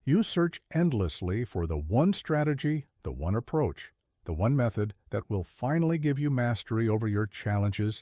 You search endlessly for the one strategy, the one approach, the one method that will finally give you mastery over your challenges,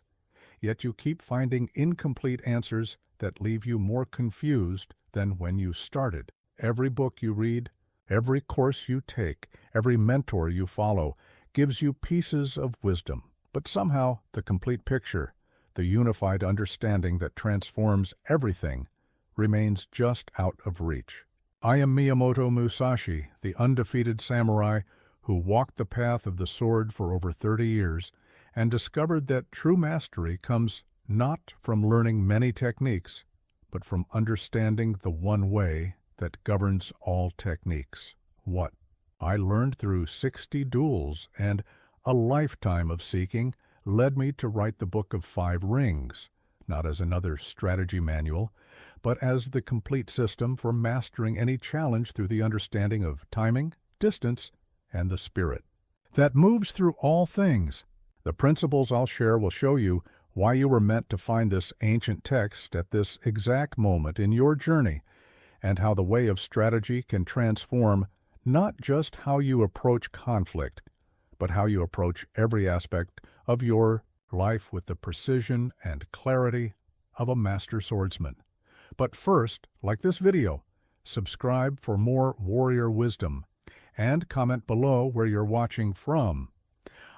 yet you keep finding incomplete answers that leave you more confused than when you started. Every book you read, every course you take, every mentor you follow gives you pieces of wisdom, but somehow the complete picture, the unified understanding that transforms everything, remains just out of reach. I am Miyamoto Musashi, the undefeated samurai who walked the path of the sword for over 30 years and discovered that true mastery comes not from learning many techniques, but from understanding the one way that governs all techniques. What? I learned through 60 duels, and a lifetime of seeking led me to write the Book of 5 Rings, not as another strategy manual, but as the complete system for mastering any challenge through the understanding of timing, distance, and the spirit that moves through all things. The principles I'll share will show you why you were meant to find this ancient text at this exact moment in your journey, and how the way of strategy can transform not just how you approach conflict, but how you approach every aspect of your life with the precision and clarity of a master swordsman. But first, like this video, subscribe for more warrior wisdom, and comment below where you're watching from.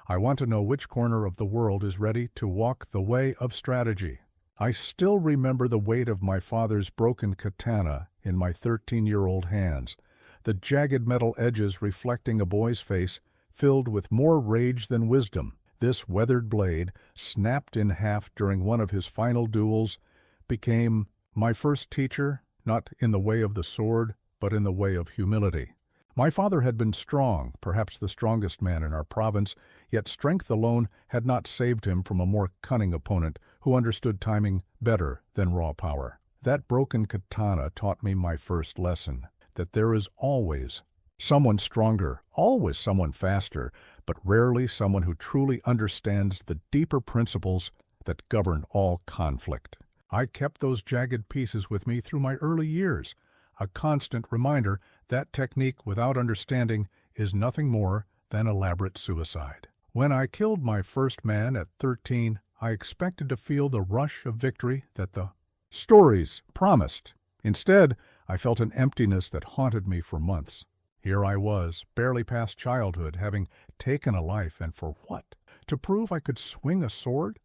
I want to know which corner of the world is ready to walk the way of strategy. I still remember the weight of my father's broken katana in my 13-year-old hands, the jagged metal edges reflecting a boy's face filled with more rage than wisdom. This weathered blade, snapped in half during one of his final duels, became my first teacher, not in the way of the sword, but in the way of humility. My father had been strong, perhaps the strongest man in our province, yet strength alone had not saved him from a more cunning opponent who understood timing better than raw power. That broken katana taught me my first lesson, that there is always someone stronger, always someone faster, but rarely someone who truly understands the deeper principles that govern all conflict. I kept those jagged pieces with me through my early years, a constant reminder that technique without understanding is nothing more than elaborate suicide. When I killed my first man at 13, I expected to feel the rush of victory that the stories promised. Instead, I felt an emptiness that haunted me for months. Here I was, barely past childhood, having taken a life, and for what? To prove I could swing a sword?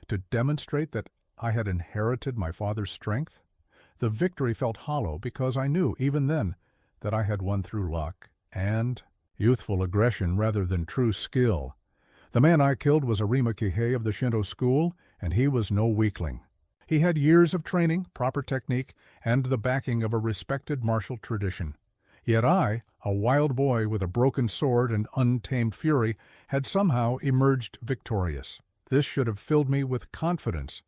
To demonstrate that I had inherited my father's strength? The victory felt hollow because I knew, even then, that I had won through luck and youthful aggression rather than true skill. The man I killed was a Rima Kihei of the Shinto school, and he was no weakling. He had years of training, proper technique, and the backing of a respected martial tradition. Yet I, a wild boy with a broken sword and untamed fury, had somehow emerged victorious. This should have filled me with confidence,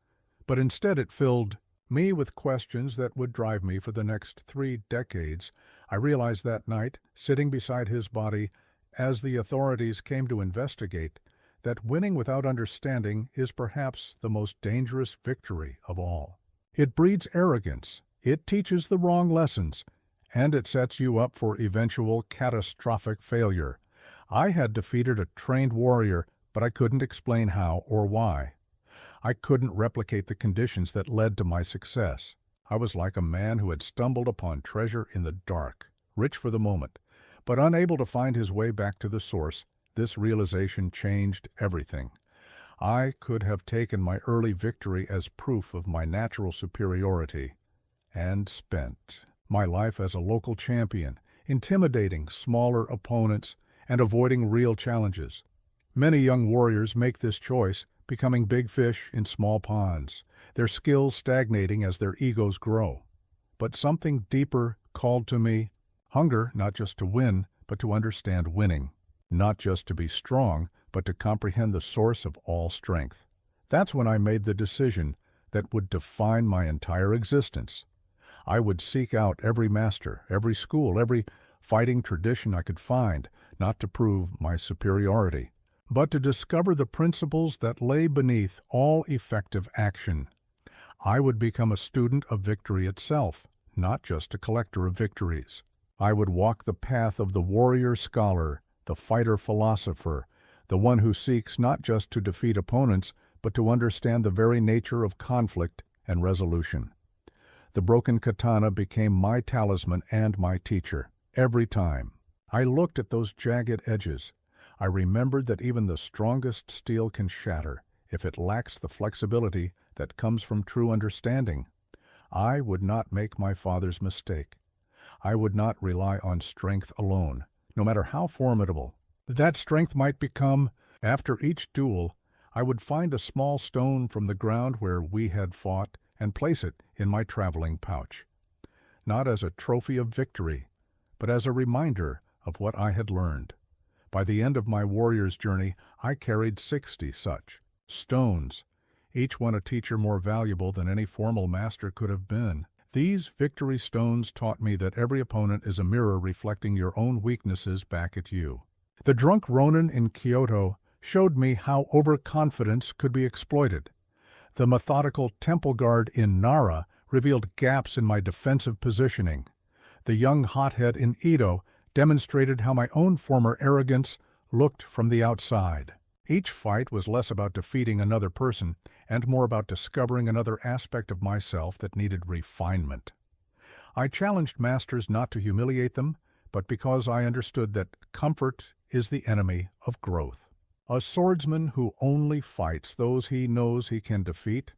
but instead it filled me with questions that would drive me for the next 3 decades. I realized that night, sitting beside his body, as the authorities came to investigate, that winning without understanding is perhaps the most dangerous victory of all. It breeds arrogance, it teaches the wrong lessons, and it sets you up for eventual catastrophic failure. I had defeated a trained warrior, but I couldn't explain how or why. I couldn't replicate the conditions that led to my success. I was like a man who had stumbled upon treasure in the dark, rich for the moment, but unable to find his way back to the source. This realization changed everything. I could have taken my early victory as proof of my natural superiority and spent my life as a local champion, intimidating smaller opponents and avoiding real challenges. Many young warriors make this choice, becoming big fish in small ponds, their skills stagnating as their egos grow. But something deeper called to me, hunger not just to win, but to understand winning, not just to be strong, but to comprehend the source of all strength. That's when I made the decision that would define my entire existence. I would seek out every master, every school, every fighting tradition I could find, not to prove my superiority, but to discover the principles that lay beneath all effective action. I would become a student of victory itself, not just a collector of victories. I would walk the path of the warrior scholar, the fighter philosopher, the one who seeks not just to defeat opponents, but to understand the very nature of conflict and resolution. The broken katana became my talisman and my teacher, every time. I looked at those jagged edges. I remembered that even the strongest steel can shatter if it lacks the flexibility that comes from true understanding. I would not make my father's mistake. I would not rely on strength alone, no matter how formidable. That strength might become, after each duel, I would find a small stone from the ground where we had fought and place it in my traveling pouch. Not as a trophy of victory, but as a reminder of what I had learned. By the end of my warrior's journey, I carried 60 such stones, each one a teacher more valuable than any formal master could have been. These victory stones taught me that every opponent is a mirror reflecting your own weaknesses back at you. The drunk Ronin in Kyoto showed me how overconfidence could be exploited. The methodical temple guard in Nara revealed gaps in my defensive positioning. The young hothead in Edo demonstrated how my own former arrogance looked from the outside. Each fight was less about defeating another person and more about discovering another aspect of myself that needed refinement. I challenged masters not to humiliate them, but because I understood that comfort is the enemy of growth. A swordsman who only fights those he knows he can defeat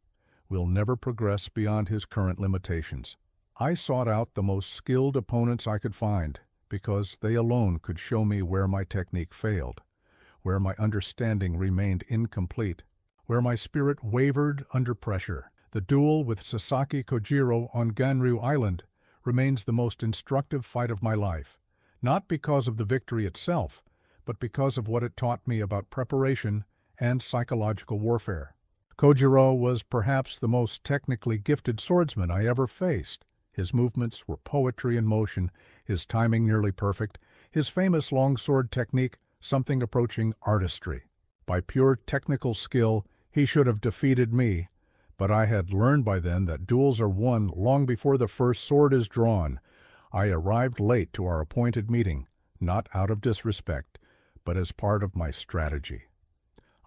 will never progress beyond his current limitations. I sought out the most skilled opponents I could find, because they alone could show me where my technique failed, where my understanding remained incomplete, where my spirit wavered under pressure. The duel with Sasaki Kojiro on Ganryu Island remains the most instructive fight of my life, not because of the victory itself, but because of what it taught me about preparation and psychological warfare. Kojiro was perhaps the most technically gifted swordsman I ever faced. His movements were poetry in motion, his timing nearly perfect, his famous longsword technique something approaching artistry. By pure technical skill, he should have defeated me, but I had learned by then that duels are won long before the first sword is drawn. I arrived late to our appointed meeting, not out of disrespect, but as part of my strategy.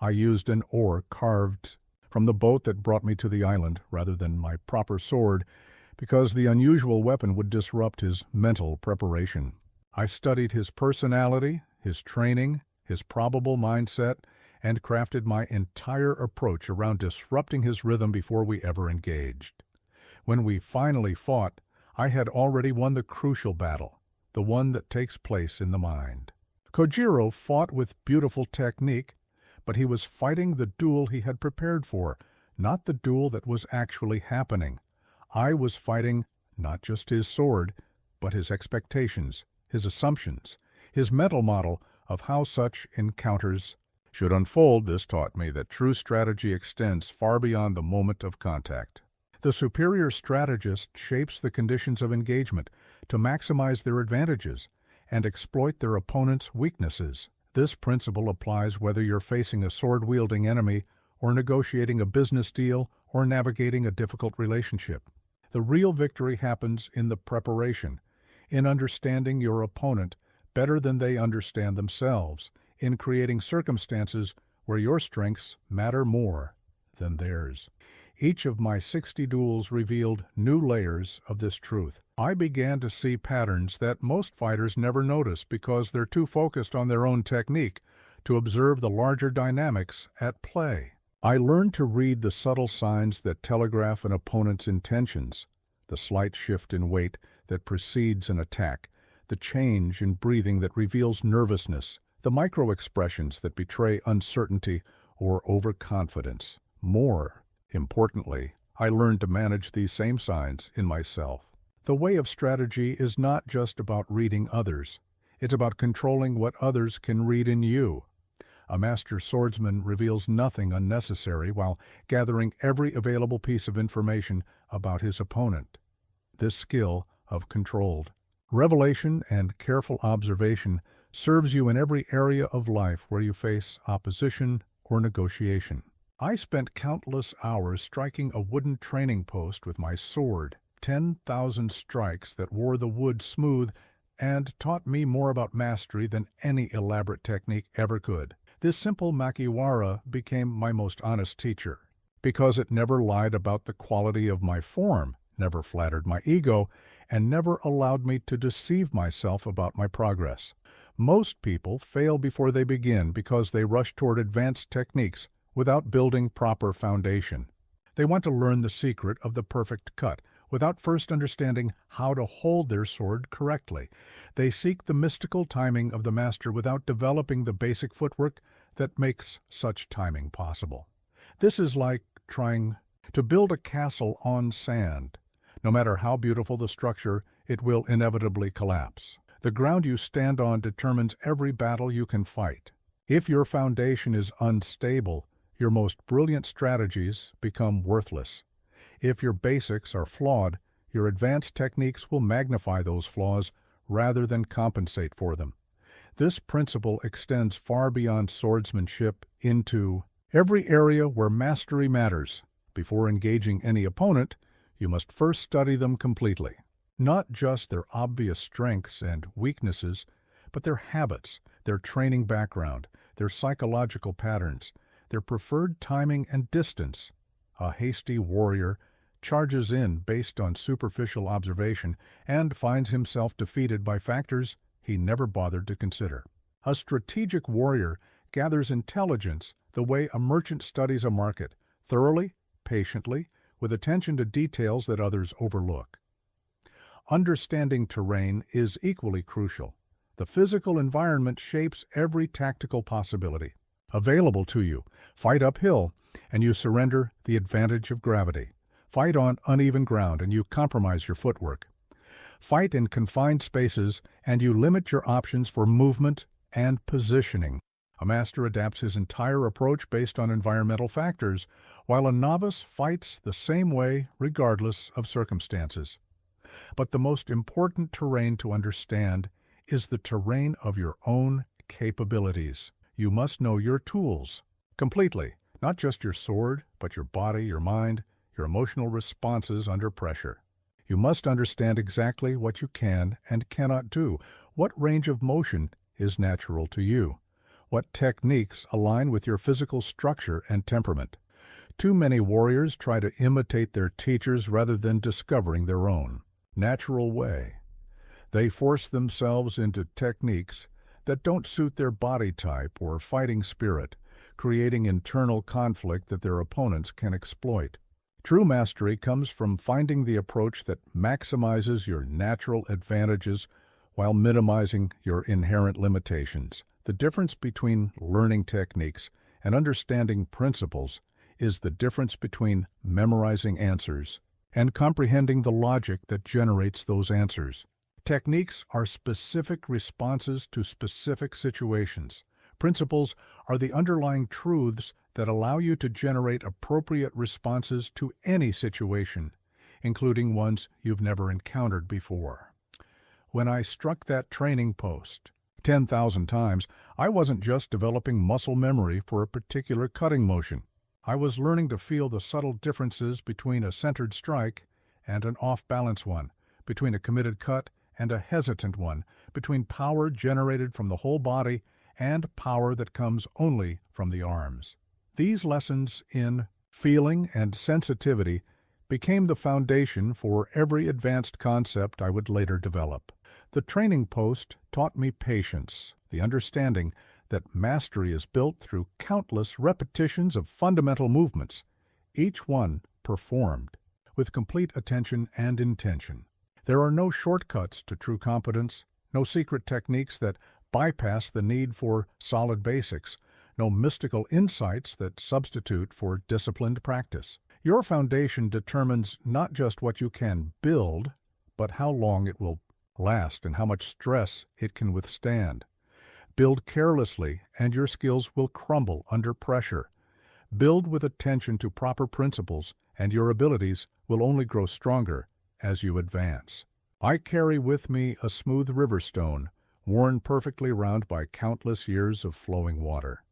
I used an oar carved from the boat that brought me to the island rather than my proper sword, because the unusual weapon would disrupt his mental preparation. I studied his personality, his training, his probable mindset, and crafted my entire approach around disrupting his rhythm before we ever engaged. When we finally fought, I had already won the crucial battle, the one that takes place in the mind. Kojiro fought with beautiful technique, but he was fighting the duel he had prepared for, not the duel that was actually happening. I was fighting not just his sword, but his expectations, his assumptions, his mental model of how such encounters should unfold. This taught me that true strategy extends far beyond the moment of contact. The superior strategist shapes the conditions of engagement to maximize their advantages and exploit their opponent's weaknesses. This principle applies whether you're facing a sword-wielding enemy or negotiating a business deal or navigating a difficult relationship. The real victory happens in the preparation, in understanding your opponent better than they understand themselves, in creating circumstances where your strengths matter more than theirs. Each of my 60 duels revealed new layers of this truth. I began to see patterns that most fighters never notice because they're too focused on their own technique to observe the larger dynamics at play. I learned to read the subtle signs that telegraph an opponent's intentions, the slight shift in weight that precedes an attack, the change in breathing that reveals nervousness, the micro-expressions that betray uncertainty or overconfidence. More importantly, I learned to manage these same signs in myself. The way of strategy is not just about reading others. It's about controlling what others can read in you. A master swordsman reveals nothing unnecessary while gathering every available piece of information about his opponent. This skill of controlled revelation and careful observation serves you in every area of life where you face opposition or negotiation. I spent countless hours striking a wooden training post with my sword, 10,000 strikes that wore the wood smooth and taught me more about mastery than any elaborate technique ever could. This simple makiwara became my most honest teacher, because it never lied about the quality of my form, never flattered my ego, and never allowed me to deceive myself about my progress. Most people fail before they begin because they rush toward advanced techniques without building proper foundation. They want to learn the secret of the perfect cut without first understanding how to hold their sword correctly. They seek the mystical timing of the master without developing the basic footwork that makes such timing possible. This is like trying to build a castle on sand. No matter how beautiful the structure, it will inevitably collapse. The ground you stand on determines every battle you can fight. If your foundation is unstable, your most brilliant strategies become worthless. If your basics are flawed, your advanced techniques will magnify those flaws rather than compensate for them. This principle extends far beyond swordsmanship into every area where mastery matters. Before engaging any opponent, you must first study them completely. Not just their obvious strengths and weaknesses, but their habits, their training background, their psychological patterns, their preferred timing and distance. A hasty warrior charges in based on superficial observation and finds himself defeated by factors he never bothered to consider. A strategic warrior gathers intelligence the way a merchant studies a market, thoroughly, patiently, with attention to details that others overlook. Understanding terrain is equally crucial. The physical environment shapes every tactical possibility available to you. Fight uphill, and you surrender the advantage of gravity. Fight on uneven ground, and you compromise your footwork. Fight in confined spaces, and you limit your options for movement and positioning. A master adapts his entire approach based on environmental factors, while a novice fights the same way regardless of circumstances. But the most important terrain to understand is the terrain of your own capabilities. You must know your tools completely, not just your sword, but your body, your mind, your emotional responses under pressure. You must understand exactly what you can and cannot do, what range of motion is natural to you, what techniques align with your physical structure and temperament. Too many warriors try to imitate their teachers rather than discovering their own natural way. They force themselves into techniques that don't suit their body type or fighting spirit, creating internal conflict that their opponents can exploit. True mastery comes from finding the approach that maximizes your natural advantages while minimizing your inherent limitations. The difference between learning techniques and understanding principles is the difference between memorizing answers and comprehending the logic that generates those answers. Techniques are specific responses to specific situations. Principles are the underlying truths that allow you to generate appropriate responses to any situation, including ones you've never encountered before. When I struck that training post 10,000 times, I wasn't just developing muscle memory for a particular cutting motion. I was learning to feel the subtle differences between a centered strike and an off-balance one, between a committed cut and a hesitant one, between power generated from the whole body and power that comes only from the arms. These lessons in feeling and sensitivity became the foundation for every advanced concept I would later develop. The training post taught me patience, the understanding that mastery is built through countless repetitions of fundamental movements, each one performed with complete attention and intention. There are no shortcuts to true competence, no secret techniques that bypass the need for solid basics, no mystical insights that substitute for disciplined practice. Your foundation determines not just what you can build, but how long it will last and how much stress it can withstand. Build carelessly, and your skills will crumble under pressure. Build with attention to proper principles, and your abilities will only grow stronger as you advance. I carry with me a smooth river stone, worn perfectly round by countless years of flowing water.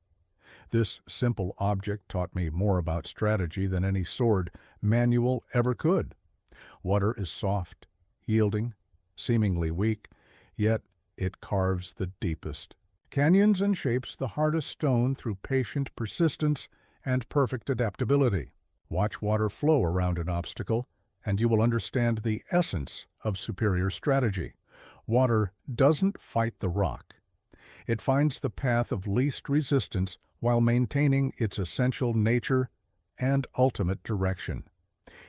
This simple object taught me more about strategy than any sword manual ever could. Water is soft, yielding, seemingly weak, yet it carves the deepest. Canyons and shapes the hardest stone through patient persistence and perfect adaptability. Watch water flow around an obstacle, and you will understand the essence of superior strategy. Water doesn't fight the rock. It finds the path of least resistance while maintaining its essential nature and ultimate direction.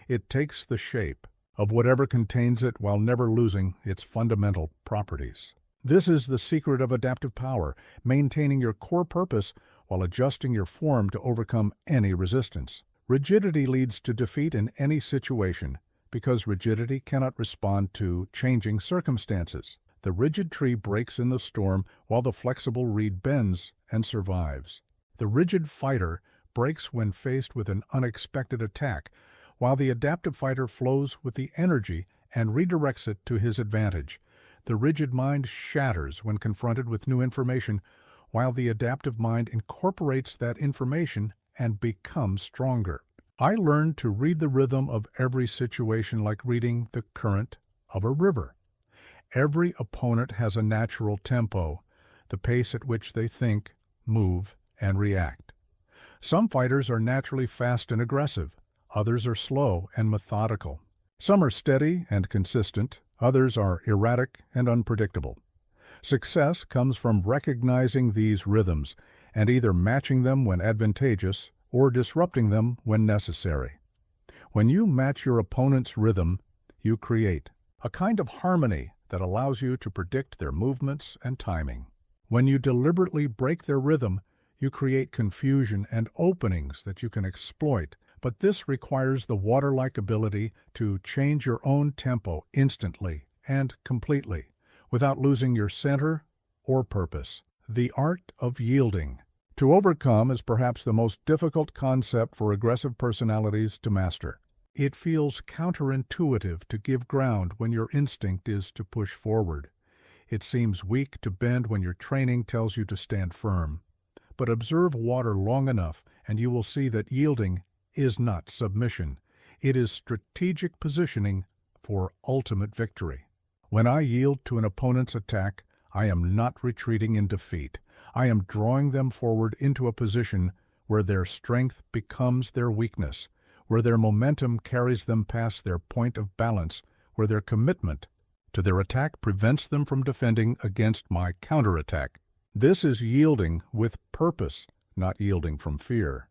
It takes the shape of whatever contains it while never losing its fundamental properties. This is the secret of adaptive power, maintaining your core purpose while adjusting your form to overcome any resistance. Rigidity leads to defeat in any situation because rigidity cannot respond to changing circumstances. The rigid tree breaks in the storm while the flexible reed bends and survives. The rigid fighter breaks when faced with an unexpected attack, while the adaptive fighter flows with the energy and redirects it to his advantage. The rigid mind shatters when confronted with new information, while the adaptive mind incorporates that information and becomes stronger. I learned to read the rhythm of every situation like reading the current of a river. Every opponent has a natural tempo, the pace at which they think, move, and react. Some fighters are naturally fast and aggressive. Others are slow and methodical. Some are steady and consistent. Others are erratic and unpredictable. Success comes from recognizing these rhythms and either matching them when advantageous or disrupting them when necessary. When you match your opponent's rhythm, you create a kind of harmony that allows you to predict their movements and timing. When you deliberately break their rhythm, you create confusion and openings that you can exploit, but this requires the water-like ability to change your own tempo instantly and completely, without losing your center or purpose. The art of yielding. To overcome is perhaps the most difficult concept for aggressive personalities to master. It feels counterintuitive to give ground when your instinct is to push forward. It seems weak to bend when your training tells you to stand firm. But observe water long enough and you will see that yielding is not submission. It is strategic positioning for ultimate victory. When I yield to an opponent's attack, I am not retreating in defeat. I am drawing them forward into a position where their strength becomes their weakness, where their momentum carries them past their point of balance, where their commitment to their attack prevents them from defending against my counterattack. This is yielding with purpose, not yielding from fear.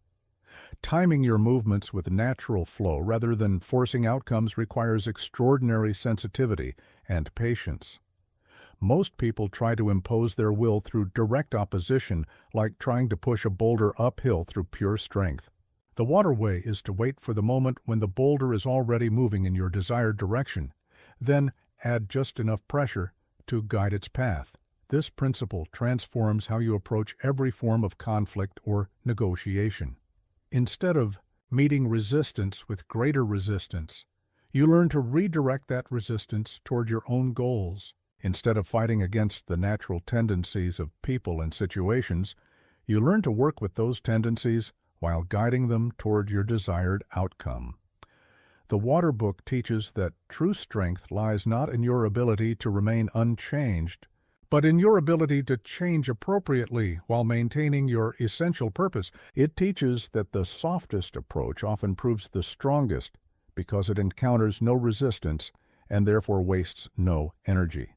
Timing your movements with natural flow rather than forcing outcomes requires extraordinary sensitivity and patience. Most people try to impose their will through direct opposition, like trying to push a boulder uphill through pure strength. The waterway is to wait for the moment when the boulder is already moving in your desired direction, then add just enough pressure to guide its path. This principle transforms how you approach every form of conflict or negotiation. Instead of meeting resistance with greater resistance, you learn to redirect that resistance toward your own goals. Instead of fighting against the natural tendencies of people and situations, you learn to work with those tendencies while guiding them toward your desired outcome. The Water Book teaches that true strength lies not in your ability to remain unchanged, but in your ability to change appropriately while maintaining your essential purpose. It teaches that the softest approach often proves the strongest because it encounters no resistance and therefore wastes no energy.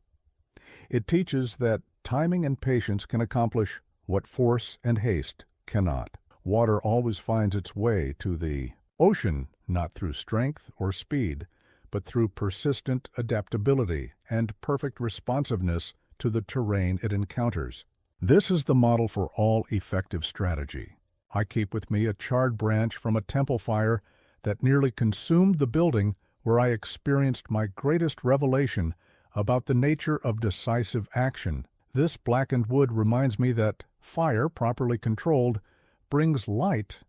It teaches that timing and patience can accomplish what force and haste cannot. Water always finds its way to the ocean, not through strength or speed, but through persistent adaptability and perfect responsiveness to the terrain it encounters. This is the model for all effective strategy. I keep with me a charred branch from a temple fire that nearly consumed the building where I experienced my greatest revelation about the nature of decisive action. This blackened wood reminds me that fire, properly controlled, brings light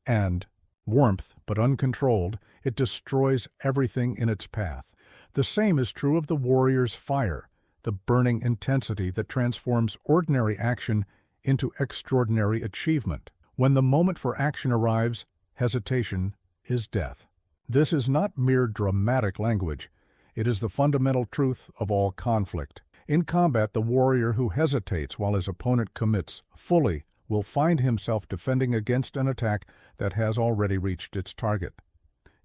and warmth, but uncontrolled, it destroys everything in its path. The same is true of the warrior's fire, the burning intensity that transforms ordinary action into extraordinary achievement. When the moment for action arrives, hesitation is death. This is not mere dramatic language. It is the fundamental truth of all conflict. In combat, the warrior who hesitates while his opponent commits fully will find himself defending against an attack that has already reached its target.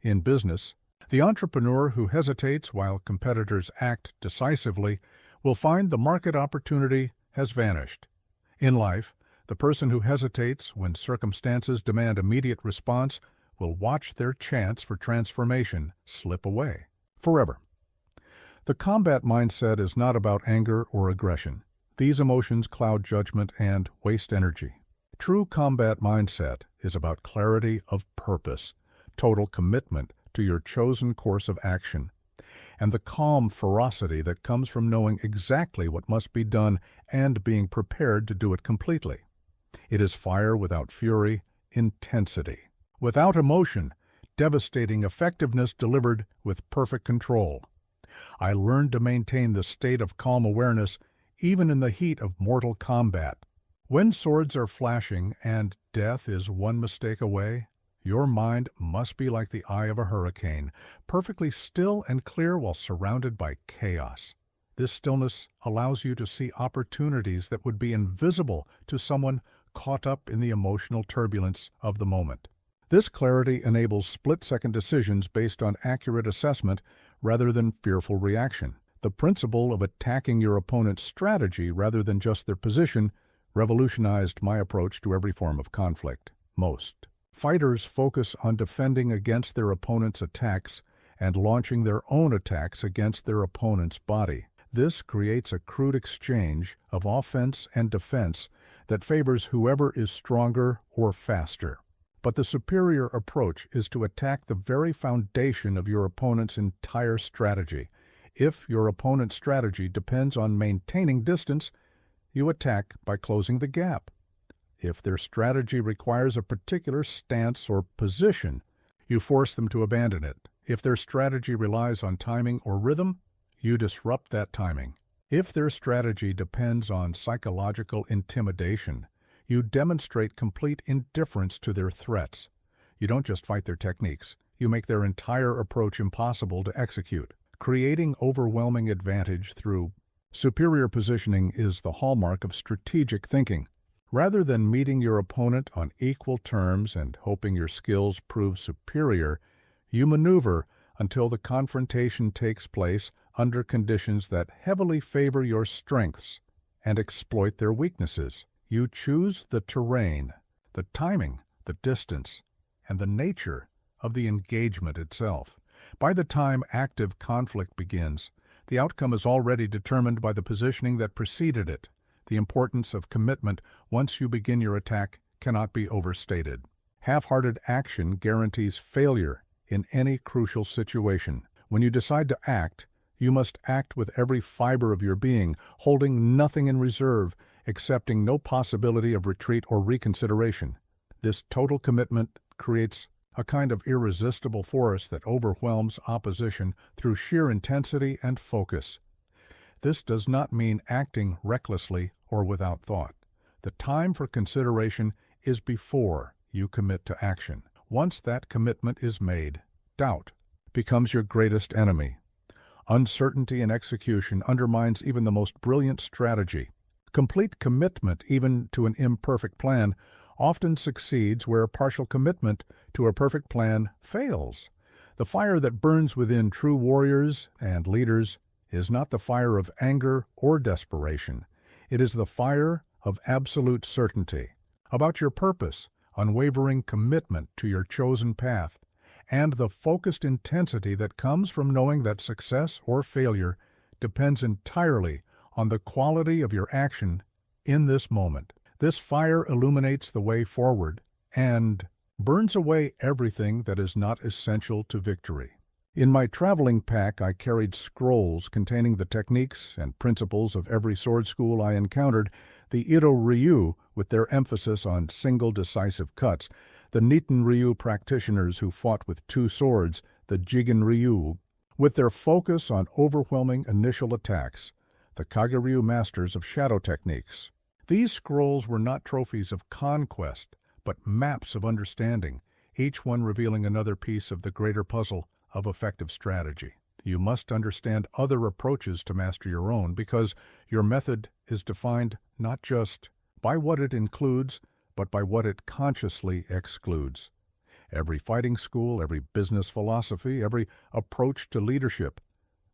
In business, the entrepreneur who hesitates while competitors act decisively will find the market opportunity has vanished. In life, the person who hesitates when circumstances demand immediate response will watch their chance for transformation slip away forever. The combat mindset is not about anger or aggression. These emotions cloud judgment and waste energy. True combat mindset is about clarity of purpose, total commitment to your chosen course of action, and the calm ferocity that comes from knowing exactly what must be done and being prepared to do it completely. It is fire without fury, intensity. Without emotion, devastating effectiveness delivered with perfect control. I learned to maintain the state of calm awareness even in the heat of mortal combat. When swords are flashing and death is one mistake away, your mind must be like the eye of a hurricane, perfectly still and clear while surrounded by chaos. This stillness allows you to see opportunities that would be invisible to someone caught up in the emotional turbulence of the moment. This clarity enables split-second decisions based on accurate assessment rather than fearful reaction. The principle of attacking your opponent's strategy rather than just their position revolutionized my approach to every form of conflict. Most fighters focus on defending against their opponent's attacks and launching their own attacks against their opponent's body. This creates a crude exchange of offense and defense that favors whoever is stronger or faster. But the superior approach is to attack the very foundation of your opponent's entire strategy. If your opponent's strategy depends on maintaining distance, you attack by closing the gap. If their strategy requires a particular stance or position, you force them to abandon it. If their strategy relies on timing or rhythm, you disrupt that timing. If their strategy depends on psychological intimidation, you demonstrate complete indifference to their threats. You don't just fight their techniques, you make their entire approach impossible to execute. Creating overwhelming advantage through superior positioning is the hallmark of strategic thinking. Rather than meeting your opponent on equal terms and hoping your skills prove superior, you maneuver until the confrontation takes place under conditions that heavily favor your strengths and exploit their weaknesses. You choose the terrain, the timing, the distance, and the nature of the engagement itself. By the time active conflict begins, the outcome is already determined by the positioning that preceded it. The importance of commitment once you begin your attack cannot be overstated. Half-hearted action guarantees failure in any crucial situation. When you decide to act, you must act with every fiber of your being, holding nothing in reserve, accepting no possibility of retreat or reconsideration. This total commitment creates a kind of irresistible force that overwhelms opposition through sheer intensity and focus. This does not mean acting recklessly or without thought. The time for consideration is before you commit to action. Once that commitment is made, doubt becomes your greatest enemy. Uncertainty in execution undermines even the most brilliant strategy. Complete commitment, even to an imperfect plan, often succeeds where partial commitment to a perfect plan fails. The fire that burns within true warriors and leaders is not the fire of anger or desperation. It is the fire of absolute certainty about your purpose, unwavering commitment to your chosen path, and the focused intensity that comes from knowing that success or failure depends entirely on the quality of your action in this moment. This fire illuminates the way forward and burns away everything that is not essential to victory. In my traveling pack, I carried scrolls containing the techniques and principles of every sword school I encountered, the Ito Ryu with their emphasis on single decisive cuts, the Niten Ryu practitioners who fought with two swords, the Jigen Ryu, with their focus on overwhelming initial attacks, the Kage-ryu masters of shadow techniques. These scrolls were not trophies of conquest, but maps of understanding, each one revealing another piece of the greater puzzle of effective strategy. You must understand other approaches to master your own, because your method is defined not just by what it includes, but by what it consciously excludes. Every fighting school, every business philosophy, every approach to leadership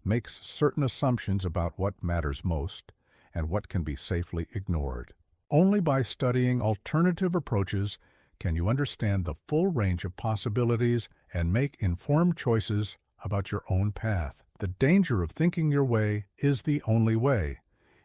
makes certain assumptions about what matters most and what can be safely ignored. Only by studying alternative approaches can you understand the full range of possibilities and make informed choices about your own path. The danger of thinking your way is the only way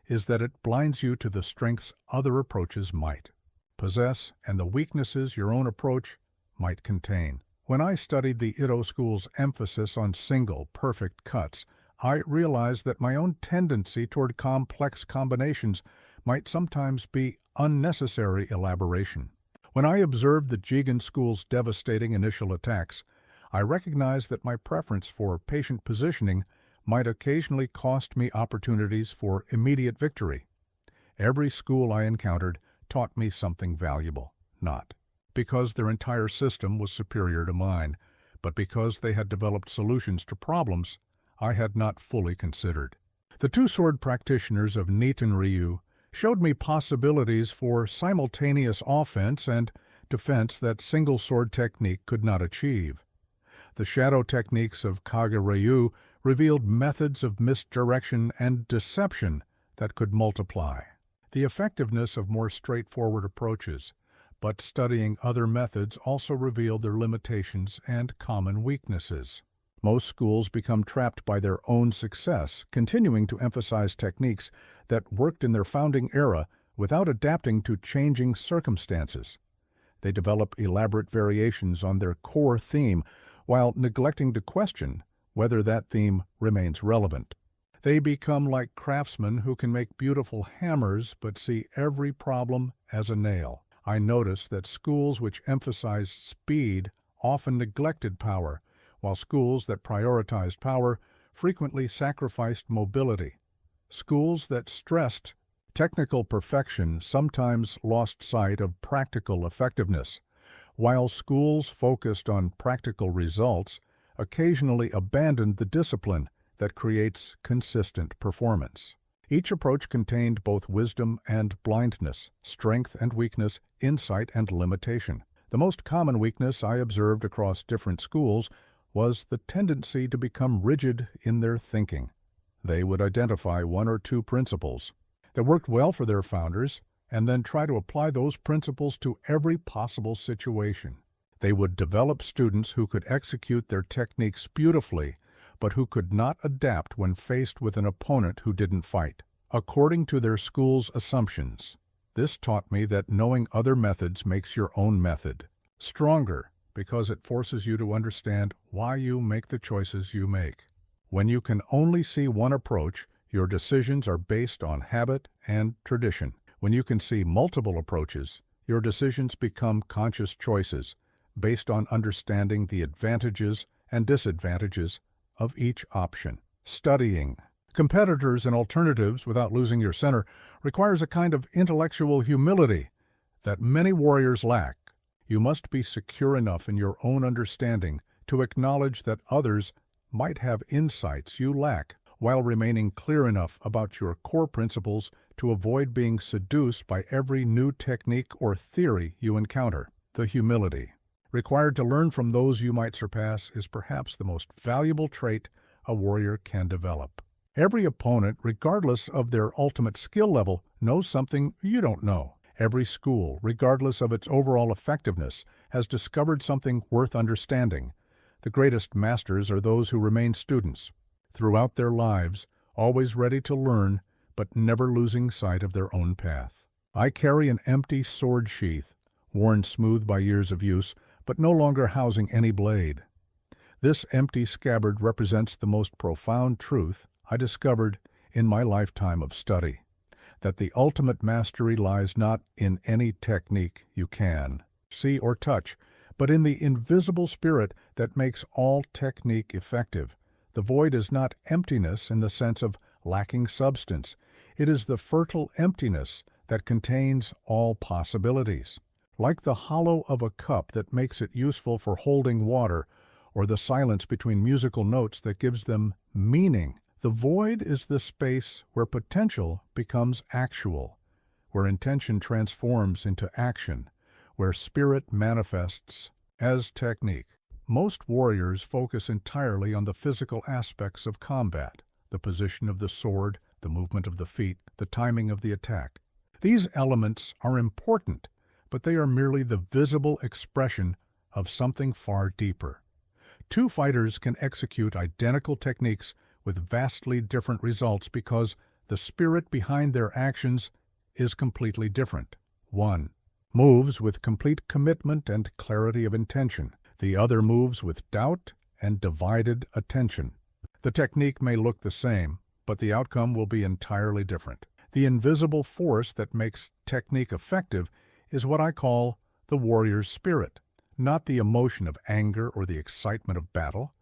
is that it blinds you to the strengths other approaches might possess and the weaknesses your own approach might contain. When I studied the Ito school's emphasis on single, perfect cuts, I realized that my own tendency toward complex combinations might sometimes be unnecessary elaboration. When I observed the Jigen school's devastating initial attacks, I recognized that my preference for patient positioning might occasionally cost me opportunities for immediate victory. Every school I encountered taught me something valuable, not because their entire system was superior to mine, but because they had developed solutions to problems I had not fully considered. The two-sword practitioners of Niiten Ryu showed me possibilities for simultaneous offense and defense that single-sword technique could not achieve. The shadow techniques of Kage Ryu revealed methods of misdirection and deception that could multiply the effectiveness of more straightforward approaches, but studying other methods also revealed their limitations and common weaknesses. Most schools become trapped by their own success, continuing to emphasize techniques that worked in their founding era without adapting to changing circumstances. They develop elaborate variations on their core theme while neglecting to question whether that theme remains relevant. They become like craftsmen who can make beautiful hammers but see every problem as a nail. I noticed that schools which emphasized speed often neglected power, while schools that prioritized power frequently sacrificed mobility. Schools that stressed technical perfection sometimes lost sight of practical effectiveness, while schools focused on practical results occasionally abandoned the discipline that creates consistent performance. Each approach contained both wisdom and blindness, strength and weakness, insight and limitation. The most common weakness I observed across different schools was the tendency to become rigid in their thinking. They would identify one or two principles that worked well for their founders and then try to apply those principles to every possible situation. They would develop students who could execute their techniques beautifully, but who could not adapt when faced with an opponent who didn't fight, according to their school's assumptions. This taught me that knowing other methods makes your own method stronger, because it forces you to understand why you make the choices you make. When you can only see one approach, your decisions are based on habit and tradition. When you can see multiple approaches, your decisions become conscious choices based on understanding the advantages and disadvantages of each option. Studying competitors and alternatives without losing your center requires a kind of intellectual humility that many warriors lack. You must be secure enough in your own understanding to acknowledge that others might have insights you lack, while remaining clear enough about your core principles to avoid being seduced by every new technique or theory you encounter. The humility required to learn from those you might surpass is perhaps the most valuable trait a warrior can develop. Every opponent, regardless of their ultimate skill level, knows something you don't know. Every school, regardless of its overall effectiveness, has discovered something worth understanding. The greatest masters are those who remain students throughout their lives, always ready to learn, but never losing sight of their own path. I carry an empty sword sheath, worn smooth by years of use, but no longer housing any blade. This empty scabbard represents the most profound truth I discovered in my lifetime of study, that the ultimate mastery lies not in any technique you can see or touch, but in the invisible spirit that makes all technique effective. The void is not emptiness in the sense of lacking substance. It is the fertile emptiness that contains all possibilities. Like the hollow of a cup that makes it useful for holding water, or the silence between musical notes that gives them meaning. The void is the space where potential becomes actual, where intention transforms into action, where spirit manifests as technique. Most warriors focus entirely on the physical aspects of combat, the position of the sword, the movement of the feet, the timing of the attack. These elements are important, but they are merely the visible expression of something far deeper. Two fighters can execute identical techniques with vastly different results because the spirit behind their actions is completely different. One moves with complete commitment and clarity of intention. The other moves with doubt and divided attention. The technique may look the same, but the outcome will be entirely different. The invisible force that makes technique effective is what I call the warrior's spirit. Not the emotion of anger or the excitement of battle,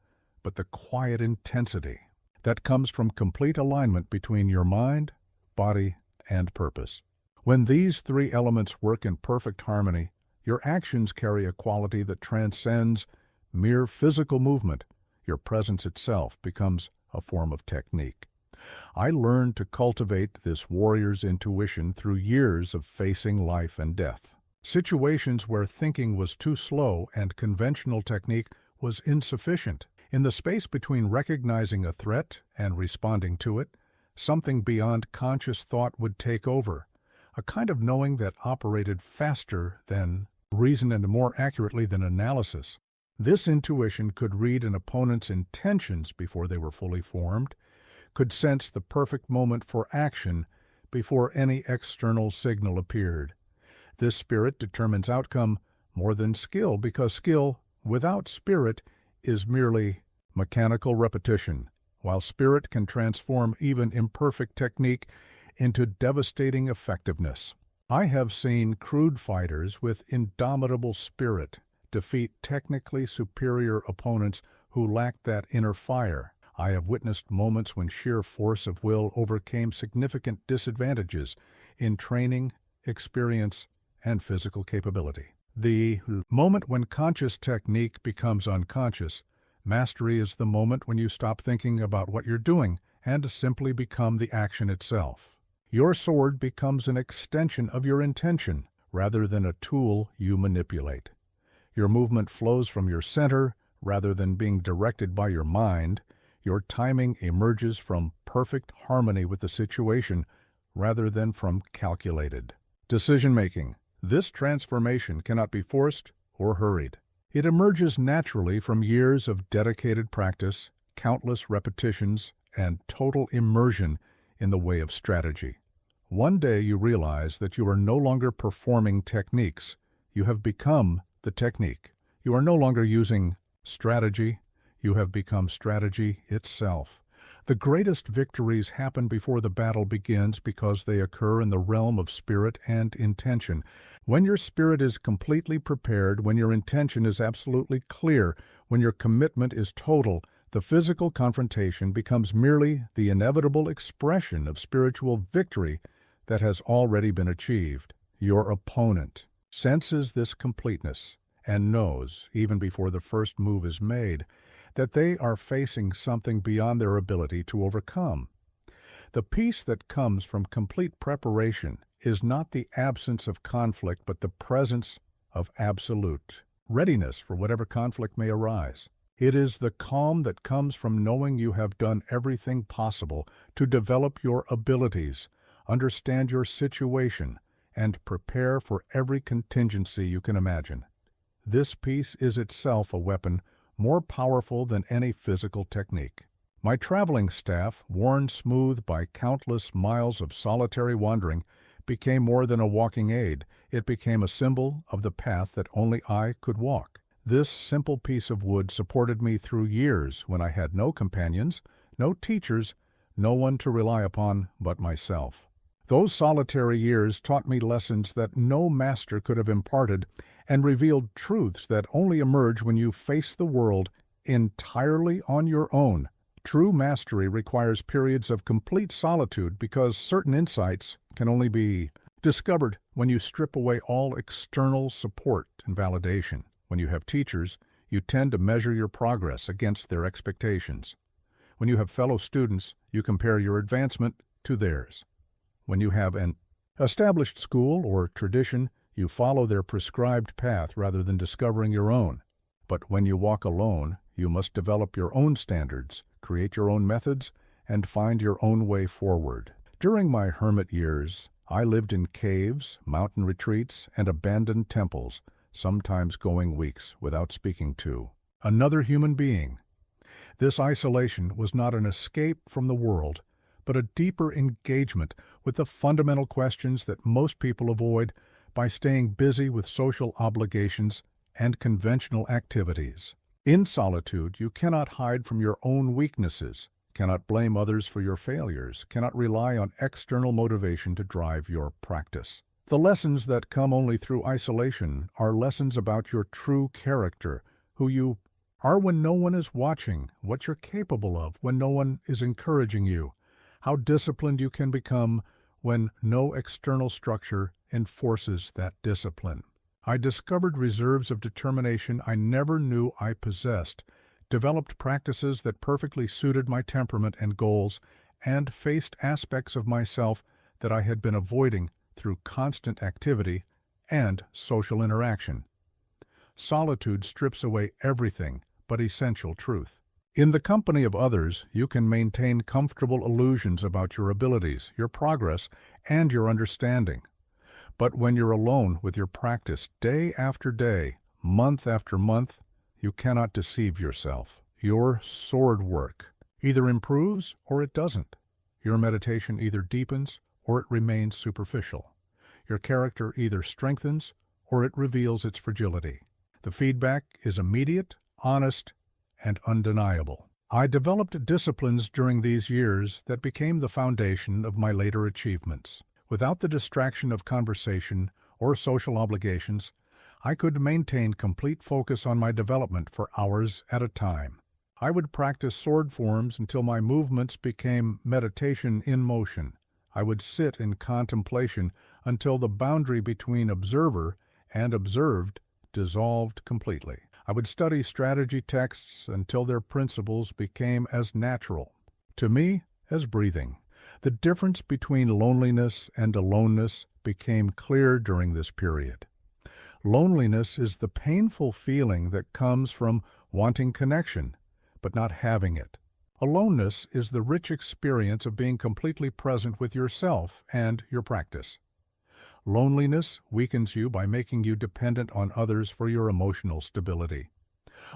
but the quiet intensity that comes from complete alignment between your mind, body, and purpose. When these three elements work in perfect harmony, your actions carry a quality that transcends mere physical movement. Your presence itself becomes a form of technique. I learned to cultivate this warrior's intuition through years of facing life and death. Situations where thinking was too slow and conventional technique was insufficient. In the space between recognizing a threat and responding to it, something beyond conscious thought would take over, a kind of knowing that operated faster than reason and more accurately than analysis. This intuition could read an opponent's intentions before they were fully formed, could sense the perfect moment for action before any external signal appeared. This spirit determines outcome more than skill, because skill without spirit is merely mechanical repetition, while spirit can transform even imperfect technique into devastating effectiveness. I have seen crude fighters with indomitable spirit defeat technically superior opponents who lacked that inner fire. I have witnessed moments when sheer force of will overcame significant disadvantages in training, experience, and physical capability. The moment when conscious technique becomes unconscious. Mastery is the moment when you stop thinking about what you're doing and simply become the action itself. Your sword becomes an extension of your intention rather than a tool you manipulate. Your movement flows from your center rather than being directed by your mind. Your timing emerges from perfect harmony with the situation rather than from calculated decision-making. This transformation cannot be forced or hurried. It emerges naturally from years of dedicated practice, countless repetitions, and total immersion in the way of strategy. One day you realize that you are no longer performing techniques. You have become the technique. You are no longer using strategy. You have become strategy itself. The greatest victories happen before the battle begins because they occur in the realm of spirit and intention. When your spirit is completely prepared, when your intention is absolutely clear, when your commitment is total, the physical confrontation becomes merely the inevitable expression of spiritual victory that has already been achieved. Your opponent senses this completeness and knows, even before the first move is made, that they are facing something beyond their ability to overcome. The peace that comes from complete preparation is not the absence of conflict, but the presence of absolute readiness for whatever conflict may arise. It is the calm that comes from knowing you have done everything possible to develop your abilities, understand your situation, and prepare for every contingency you can imagine. This peace is itself a weapon more powerful than any physical technique. My traveling staff, worn smooth by countless miles of solitary wandering, became more than a walking aid. It became a symbol of the path that only I could walk. This simple piece of wood supported me through years when I had no companions, no teachers, no one to rely upon but myself. Those solitary years taught me lessons that no master could have imparted and revealed truths that only emerge when you face the world entirely on your own. True mastery requires periods of complete solitude because certain insights can only be discovered when you strip away all external support and validation. When you have teachers, you tend to measure your progress against their expectations. When you have fellow students, you compare your advancement to theirs. When you have an established school or tradition, you follow their prescribed path rather than discovering your own. But when you walk alone, you must develop your own standards, create your own methods, and find your own way forward. During my hermit years, I lived in caves, mountain retreats, and abandoned temples, sometimes going weeks without speaking to another human being. This isolation was not an escape from the world, but a deeper engagement with the fundamental questions that most people avoid by staying busy with social obligations and conventional activities. In solitude, you cannot hide from your own weaknesses, cannot blame others for your failures, cannot rely on external motivation to drive your practice. The lessons that come only through isolation are lessons about your true character, who you are when no one is watching, what you're capable of when no one is encouraging you, how disciplined you can become when no external structure enforces that discipline. I discovered reserves of determination I never knew I possessed, developed practices that perfectly suited my temperament and goals, and faced aspects of myself that I had been avoiding through constant activity and social interaction. Solitude strips away everything but essential truth. In the company of others, you can maintain comfortable illusions about your abilities, your progress, and your understanding. But when you're alone with your practice day after day, month after month, you cannot deceive yourself. Your sword work either improves or it doesn't. Your meditation either deepens or it remains superficial. Your character either strengthens or it reveals its fragility. The feedback is immediate, honest, and undeniable. I developed disciplines during these years that became the foundation of my later achievements. Without the distraction of conversation or social obligations, I could maintain complete focus on my development for hours at a time. I would practice sword forms until my movements became meditation in motion. I would sit in contemplation until the boundary between observer and observed dissolved completely. I would study strategy texts until their principles became as natural to me as breathing. The difference between loneliness and aloneness became clear during this period. Loneliness is the painful feeling that comes from wanting connection, but not having it. Aloneness is the rich experience of being completely present with yourself and your practice. Loneliness weakens you by making you dependent on others for your emotional stability.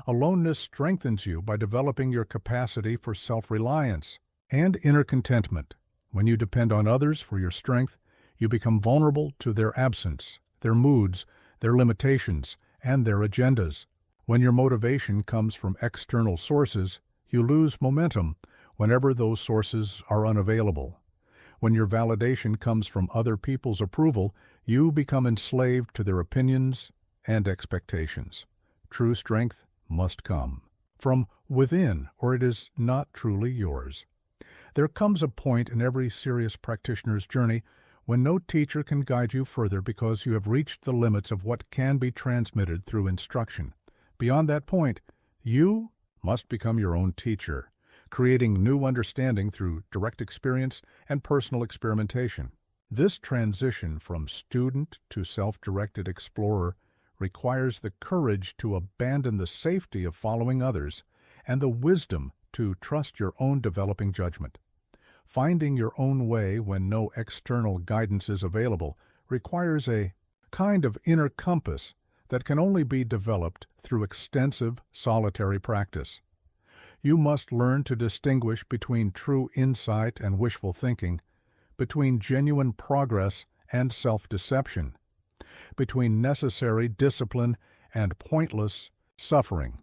Aloneness strengthens you by developing your capacity for self-reliance and inner contentment. When you depend on others for your strength, you become vulnerable to their absence, their moods, their limitations, and their agendas. When your motivation comes from external sources, you lose momentum whenever those sources are unavailable. When your validation comes from other people's approval, you become enslaved to their opinions and expectations. True strength must come from within, or it is not truly yours. There comes a point in every serious practitioner's journey when no teacher can guide you further because you have reached the limits of what can be transmitted through instruction. Beyond that point, you must become your own teacher, creating new understanding through direct experience and personal experimentation. This transition from student to self-directed explorer requires the courage to abandon the safety of following others and the wisdom to trust your own developing judgment. Finding your own way when no external guidance is available requires a kind of inner compass that can only be developed through extensive solitary practice. You must learn to distinguish between true insight and wishful thinking, between genuine progress and self-deception, between necessary discipline and pointless suffering.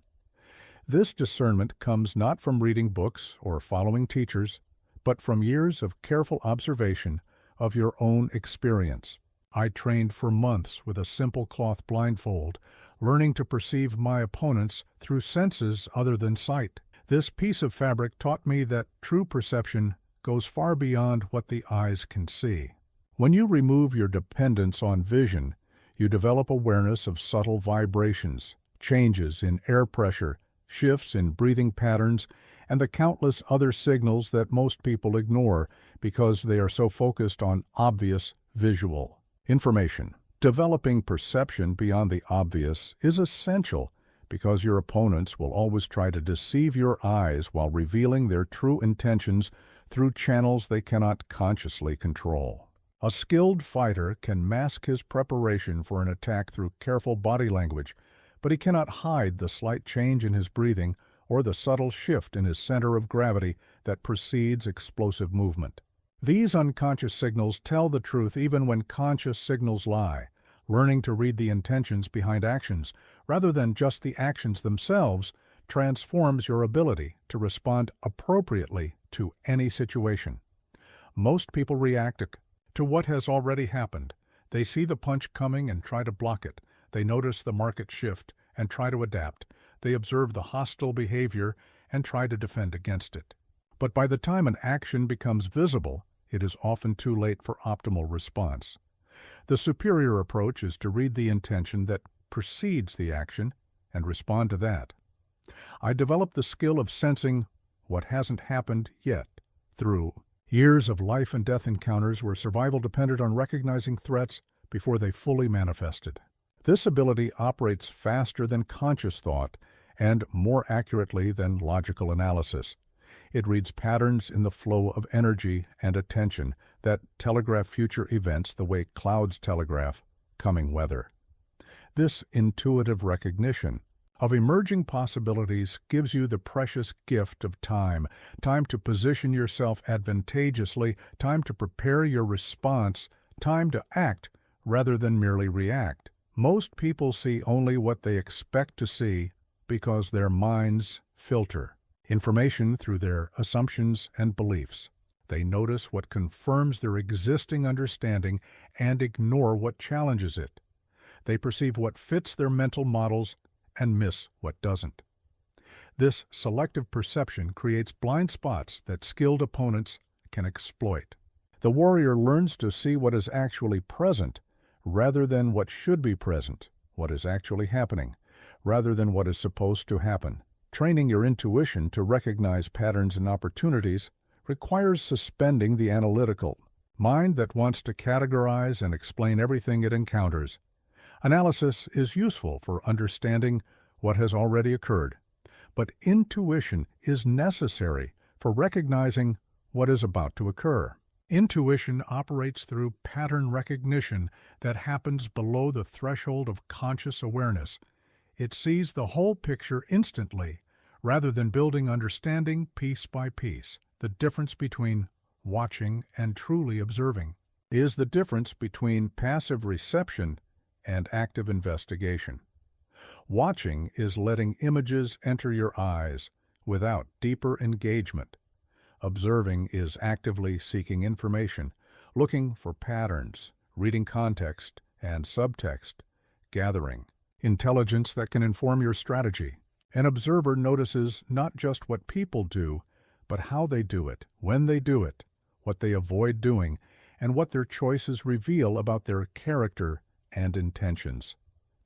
This discernment comes not from reading books or following teachers, but from years of careful observation of your own experience. I trained for months with a simple cloth blindfold, learning to perceive my opponents through senses other than sight. This piece of fabric taught me that true perception goes far beyond what the eyes can see. When you remove your dependence on vision, you develop awareness of subtle vibrations, changes in air pressure, shifts in breathing patterns, and the countless other signals that most people ignore because they are so focused on obvious visual information. Developing perception beyond the obvious is essential because your opponents will always try to deceive your eyes while revealing their true intentions through channels they cannot consciously control. A skilled fighter can mask his preparation for an attack through careful body language, but he cannot hide the slight change in his breathing or the subtle shift in his center of gravity that precedes explosive movement. These unconscious signals tell the truth even when conscious signals lie. Learning to read the intentions behind actions, rather than just the actions themselves, transforms your ability to respond appropriately to any situation. Most people react to what has already happened. They see the punch coming and try to block it. They notice the market shift and try to adapt. They observe the hostile behavior and try to defend against it. But by the time an action becomes visible, it is often too late for optimal response. The superior approach is to read the intention that precedes the action and respond to that. I developed the skill of sensing what hasn't happened yet through years of life and death encounters where survival depended on recognizing threats before they fully manifested. This ability operates faster than conscious thought and more accurately than logical analysis. It reads patterns in the flow of energy and attention that telegraph future events the way clouds telegraph coming weather. This intuitive recognition of emerging possibilities gives you the precious gift of time to position yourself advantageously, time to prepare your response, time to act rather than merely react. Most people see only what they expect to see because their minds filter information through their assumptions and beliefs. They notice what confirms their existing understanding and ignore what challenges it. They perceive what fits their mental models and miss what doesn't. This selective perception creates blind spots that skilled opponents can exploit. The warrior learns to see what is actually present rather than what should be present, what is actually happening, rather than what is supposed to happen. Training your intuition to recognize patterns and opportunities requires suspending the analytical mind that wants to categorize and explain everything it encounters. Analysis is useful for understanding what has already occurred, but intuition is necessary for recognizing what is about to occur. Intuition operates through pattern recognition that happens below the threshold of conscious awareness. It sees the whole picture instantly, rather than building understanding piece by piece. The difference between watching and truly observing is the difference between passive reception and active investigation. Watching is letting images enter your eyes without deeper engagement. Observing is actively seeking information, looking for patterns, reading context and subtext, gathering intelligence that can inform your strategy. An observer notices not just what people do, but how they do it, when they do it, what they avoid doing, and what their choices reveal about their character and intentions.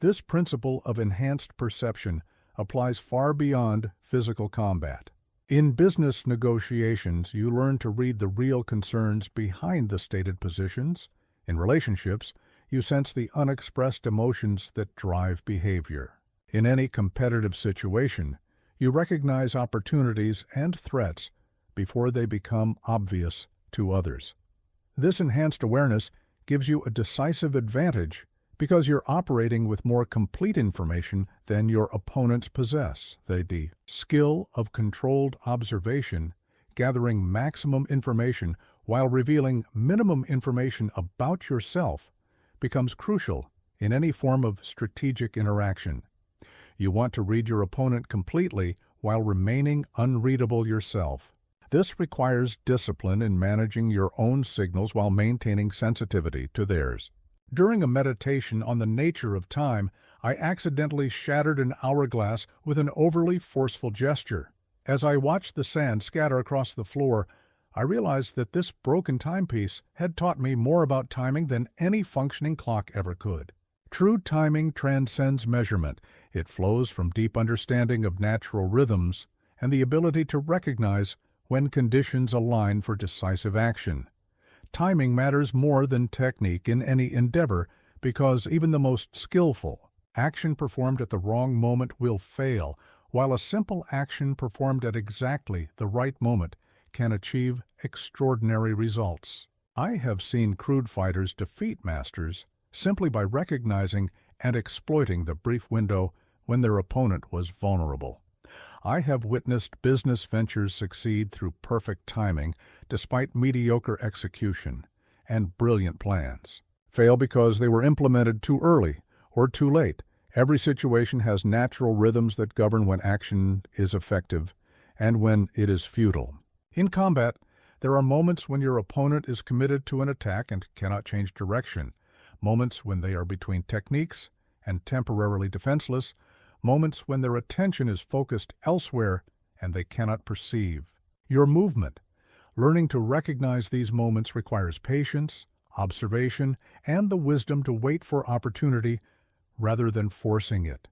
This principle of enhanced perception applies far beyond physical combat. In business negotiations, you learn to read the real concerns behind the stated positions. In relationships, you sense the unexpressed emotions that drive behavior. In any competitive situation, you recognize opportunities and threats before they become obvious to others. This enhanced awareness gives you a decisive advantage because you're operating with more complete information than your opponents possess. The skill of controlled observation, gathering maximum information while revealing minimum information about yourself, becomes crucial in any form of strategic interaction. You want to read your opponent completely while remaining unreadable yourself. This requires discipline in managing your own signals while maintaining sensitivity to theirs. During a meditation on the nature of time, I accidentally shattered an hourglass with an overly forceful gesture. As I watched the sand scatter across the floor, I realized that this broken timepiece had taught me more about timing than any functioning clock ever could. True timing transcends measurement. It flows from deep understanding of natural rhythms and the ability to recognize when conditions align for decisive action. Timing matters more than technique in any endeavor because even the most skillful action performed at the wrong moment will fail, while a simple action performed at exactly the right moment can achieve extraordinary results. I have seen crude fighters defeat masters simply by recognizing and exploiting the brief window when their opponent was vulnerable. I have witnessed business ventures succeed through perfect timing despite mediocre execution and brilliant plans, fail because they were implemented too early or too late. Every situation has natural rhythms that govern when action is effective and when it is futile. In combat, there are moments when your opponent is committed to an attack and cannot change direction, moments when they are between techniques and temporarily defenseless, moments when their attention is focused elsewhere and they cannot perceive your movement. Learning to recognize these moments requires patience, observation, and the wisdom to wait for opportunity rather than forcing it.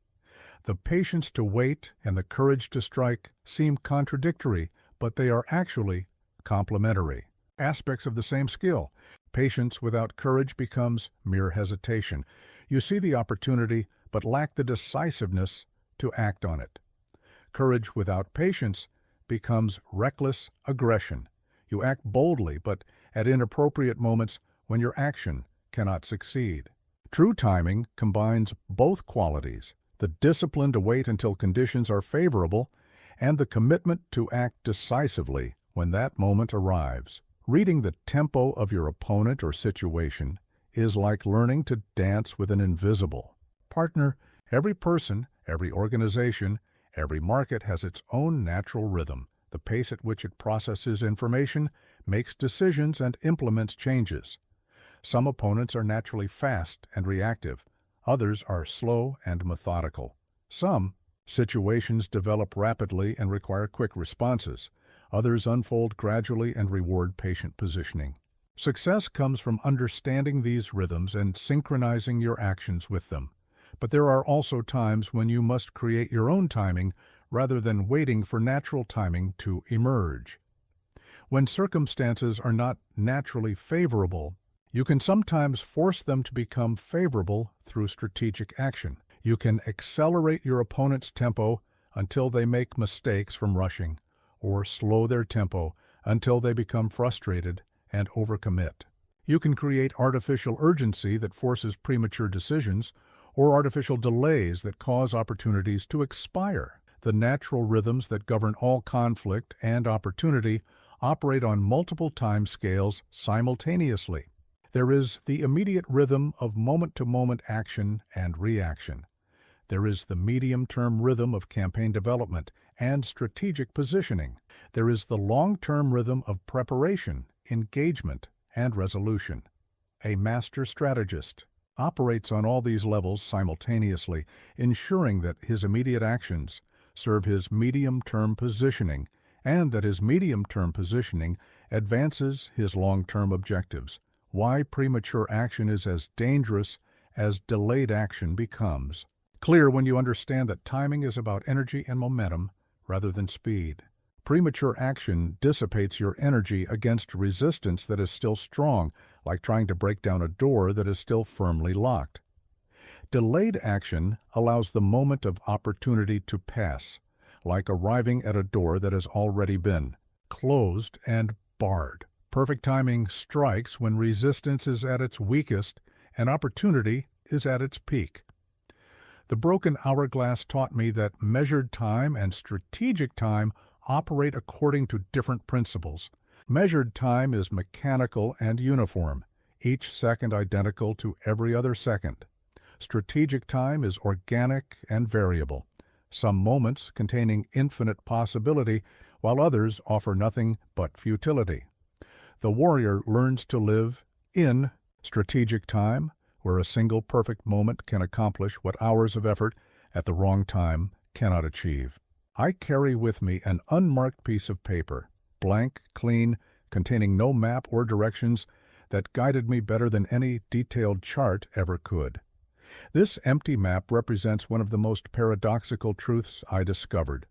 The patience to wait and the courage to strike seem contradictory, but they are actually complementary aspects of the same skill. Patience without courage becomes mere hesitation. You see the opportunity, but lack the decisiveness to act on it. Courage without patience becomes reckless aggression. You act boldly, but at inappropriate moments when your action cannot succeed. True timing combines both qualities, the discipline to wait until conditions are favorable and the commitment to act decisively when that moment arrives. Reading the tempo of your opponent or situation is like learning to dance with an invisible partner. Every person, every organization, every market has its own natural rhythm, the pace at which it processes information, makes decisions, and implements changes. Some opponents are naturally fast and reactive. Others are slow and methodical. Some situations develop rapidly and require quick responses. Others unfold gradually and reward patient positioning. Success comes from understanding these rhythms and synchronizing your actions with them. But there are also times when you must create your own timing rather than waiting for natural timing to emerge. When circumstances are not naturally favorable, you can sometimes force them to become favorable through strategic action. You can accelerate your opponent's tempo until they make mistakes from rushing, or slow their tempo until they become frustrated and overcommit. You can create artificial urgency that forces premature decisions, or artificial delays that cause opportunities to expire. The natural rhythms that govern all conflict and opportunity operate on multiple time scales simultaneously. There is the immediate rhythm of moment-to-moment action and reaction. There is the medium-term rhythm of campaign development and strategic positioning. There is the long-term rhythm of preparation, engagement, and resolution. A master strategist operates on all these levels simultaneously, ensuring that his immediate actions serve his medium-term positioning and that his medium-term positioning advances his long-term objectives. Why premature action is as dangerous as delayed action becomes clear when you understand that timing is about energy and momentum rather than speed. Premature action dissipates your energy against resistance that is still strong, like trying to break down a door that is still firmly locked. Delayed action allows the moment of opportunity to pass, like arriving at a door that has already been closed and barred. Perfect timing strikes when resistance is at its weakest and opportunity is at its peak. The broken hourglass taught me that measured time and strategic time operate according to different principles. Measured time is mechanical and uniform, each second identical to every other second. Strategic time is organic and variable, some moments containing infinite possibility, while others offer nothing but futility. The warrior learns to live in strategic time, where a single perfect moment can accomplish what hours of effort at the wrong time cannot achieve. I carry with me an unmarked piece of paper, blank, clean, containing no map or directions, that guided me better than any detailed chart ever could. This empty map represents one of the most paradoxical truths I discovered,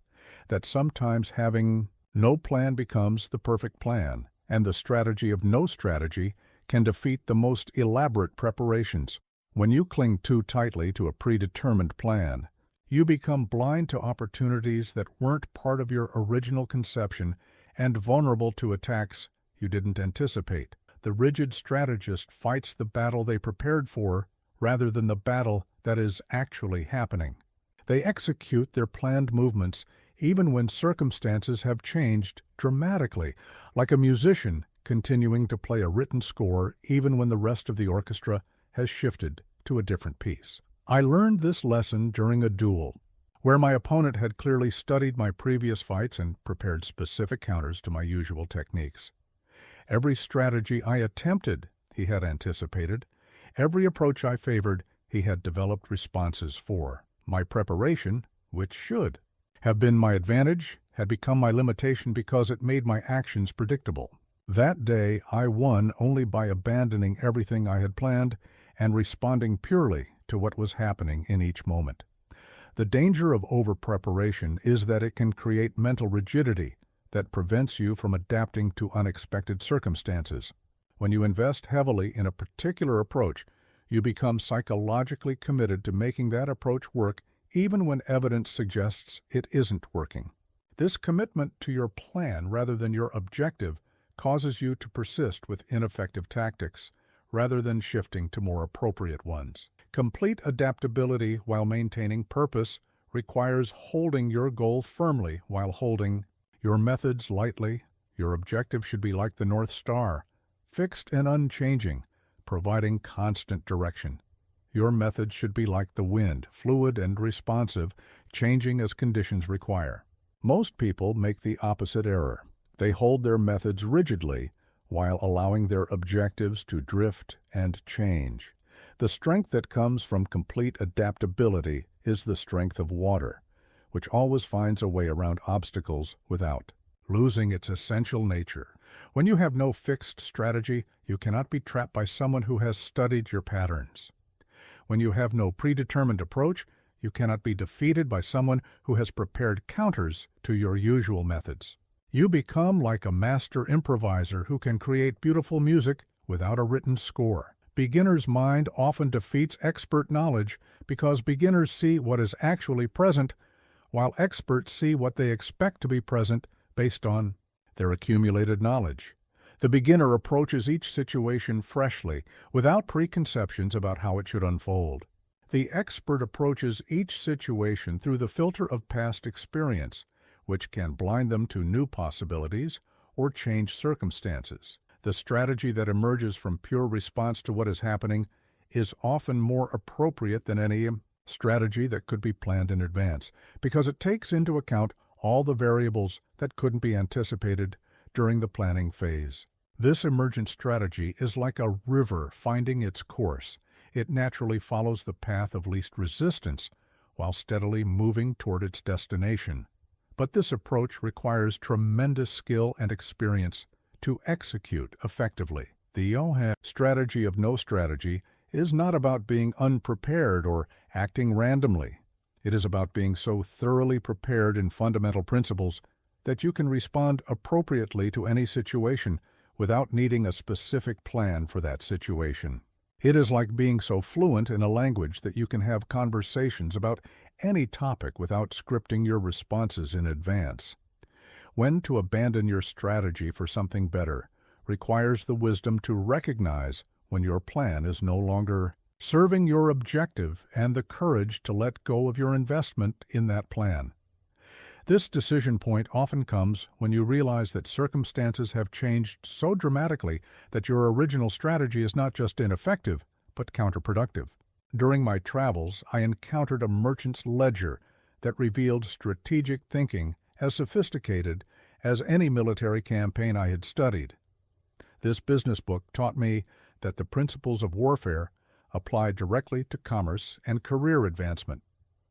that sometimes having no plan becomes the perfect plan, and the strategy of no strategy can defeat the most elaborate preparations. When you cling too tightly to a predetermined plan, you become blind to opportunities that weren't part of your original conception and vulnerable to attacks you didn't anticipate. The rigid strategist fights the battle they prepared for rather than the battle that is actually happening. They execute their planned movements even when circumstances have changed dramatically, like a musician continuing to play a written score even when the rest of the orchestra has shifted to a different piece. I learned this lesson during a duel, where my opponent had clearly studied my previous fights and prepared specific counters to my usual techniques. Every strategy I attempted, he had anticipated. Every approach I favored, he had developed responses for. My preparation, which should have been my advantage, had become my limitation because it made my actions predictable. That day, I won only by abandoning everything I had planned and responding purely to what was happening in each moment. The danger of over-preparation is that it can create mental rigidity that prevents you from adapting to unexpected circumstances. When you invest heavily in a particular approach, you become psychologically committed to making that approach work even when evidence suggests it isn't working. This commitment to your plan rather than your objective causes you to persist with ineffective tactics rather than shifting to more appropriate ones. Complete adaptability while maintaining purpose requires holding your goal firmly while holding your methods lightly. Your objective should be like the North Star, fixed and unchanging, providing constant direction. Your method should be like the wind, fluid and responsive, changing as conditions require. Most people make the opposite error. They hold their methods rigidly while allowing their objectives to drift and change. The strength that comes from complete adaptability is the strength of water, which always finds a way around obstacles without losing its essential nature. When you have no fixed strategy, you cannot be trapped by someone who has studied your patterns. When you have no predetermined approach, you cannot be defeated by someone who has prepared counters to your usual methods. You become like a master improviser who can create beautiful music without a written score. Beginner's mind often defeats expert knowledge because beginners see what is actually present, while experts see what they expect to be present based on their accumulated knowledge. The beginner approaches each situation freshly, without preconceptions about how it should unfold. The expert approaches each situation through the filter of past experience, which can blind them to new possibilities or change circumstances. The strategy that emerges from pure response to what is happening is often more appropriate than any strategy that could be planned in advance, because it takes into account all the variables that couldn't be anticipated during the planning phase. This emergent strategy is like a river finding its course. It naturally follows the path of least resistance while steadily moving toward its destination. But this approach requires tremendous skill and experience to execute effectively. The Yohan strategy of no strategy is not about being unprepared or acting randomly. It is about being so thoroughly prepared in fundamental principles that you can respond appropriately to any situation without needing a specific plan for that situation. It is like being so fluent in a language that you can have conversations about any topic without scripting your responses in advance. When to abandon your strategy for something better requires the wisdom to recognize when your plan is no longer serving your objective and the courage to let go of your investment in that plan. This decision point often comes when you realize that circumstances have changed so dramatically that your original strategy is not just ineffective, but counterproductive. During my travels, I encountered a merchant's ledger that revealed strategic thinking as sophisticated as any military campaign I had studied. This business book taught me that the principles of warfare apply directly to commerce and career advancement.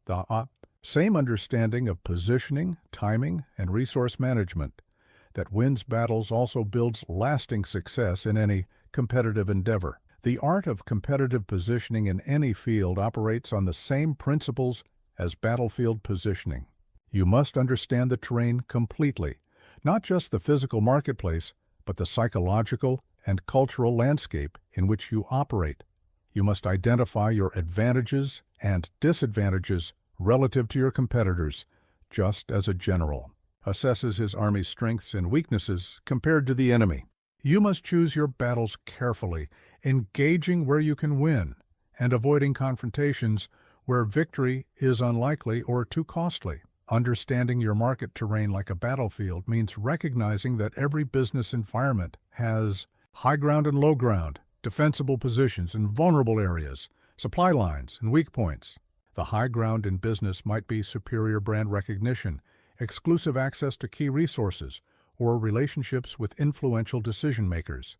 The same understanding of positioning, timing, and resource management that wins battles also builds lasting success in any competitive endeavor. The art of competitive positioning in any field operates on the same principles as battlefield positioning. You must understand the terrain completely, not just the physical marketplace, but the psychological and cultural landscape in which you operate. You must identify your advantages and disadvantages relative to your competitors, just as a general assesses his army's strengths and weaknesses compared to the enemy. You must choose your battles carefully, engaging where you can win, and avoiding confrontations where victory is unlikely or too costly. Understanding your market terrain like a battlefield means recognizing that every business environment has high ground and low ground, defensible positions and vulnerable areas, supply lines and weak points. The high ground in business might be superior brand recognition, exclusive access to key resources, or relationships with influential decision makers.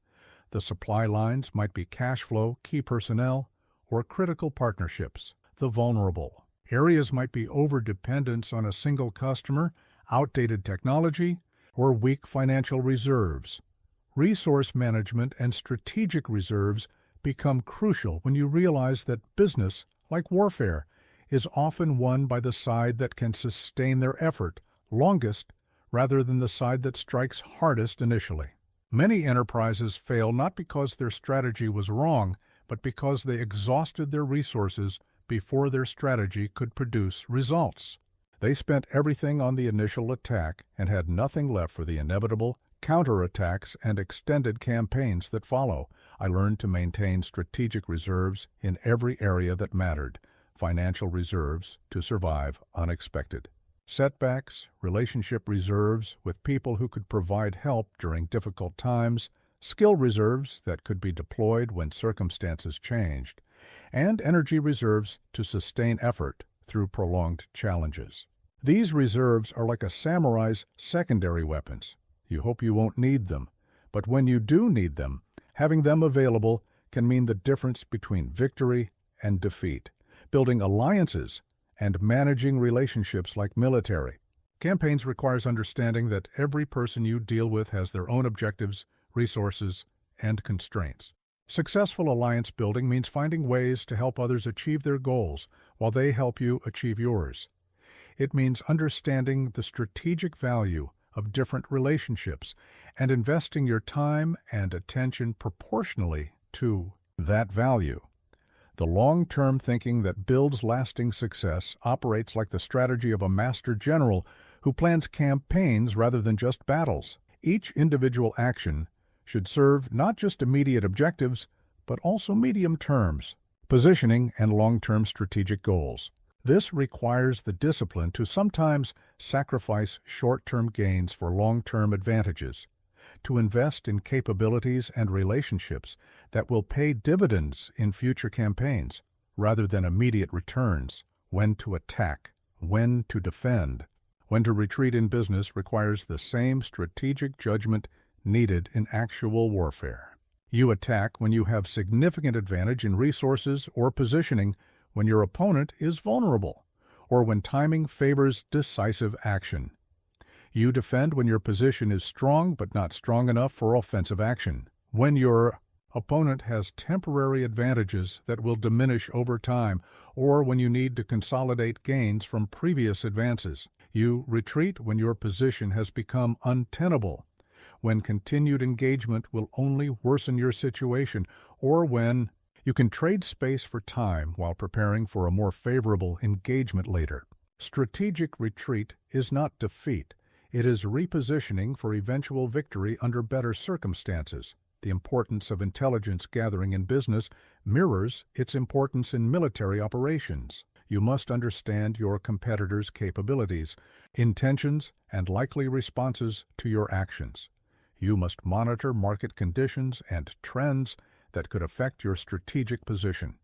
The supply lines might be cash flow, key personnel, or critical partnerships. The vulnerable areas might be overdependence on a single customer, outdated technology, or weak financial reserves. Resource management and strategic reserves become crucial when you realize that business, like warfare, is often won by the side that can sustain their effort longest rather than the side that strikes hardest initially. Many enterprises fail not because their strategy was wrong, but because they exhausted their resources before their strategy could produce results. They spent everything on the initial attack and had nothing left for the inevitable counterattacks and extended campaigns that follow. I learned to maintain strategic reserves in every area that mattered, financial reserves to survive unexpected setbacks, relationship reserves with people who could provide help during difficult times, skill reserves that could be deployed when circumstances changed, and energy reserves to sustain effort through prolonged challenges. These reserves are like a samurai's secondary weapons. You hope you won't need them, but when you do need them, having them available can mean the difference between victory and defeat, building alliances and managing relationships like military. Campaigns requires understanding that every person you deal with has their own objectives, resources, and constraints. Successful alliance building means finding ways to help others achieve their goals while they help you achieve yours. It means understanding the strategic value of different relationships and investing your time and attention proportionally to that value. The long-term thinking that builds lasting success operates like the strategy of a master general who plans campaigns rather than just battles. Each individual action should serve not just immediate objectives, but also medium terms, positioning, and long-term strategic goals. This requires the discipline to sometimes sacrifice short-term gains for long-term advantages, to invest in capabilities and relationships that will pay dividends in future campaigns, rather than immediate returns. When to attack, when to defend, when to retreat in business requires the same strategic judgment needed in actual warfare. You attack when you have significant advantage in resources or positioning, when your opponent is vulnerable, or when timing favors decisive action. You defend when your position is strong but not strong enough for offensive action, when your opponent has temporary advantages that will diminish over time, or when you need to consolidate gains from previous advances. You retreat when your position has become untenable, when continued engagement will only worsen your situation, or when you can trade space for time while preparing for a more favorable engagement later. Strategic retreat is not defeat. It is repositioning for eventual victory under better circumstances. The importance of intelligence gathering in business mirrors its importance in military operations. You must understand your competitors' capabilities, intentions, and likely responses to your actions. You must monitor market conditions and trends that could affect your strategic position.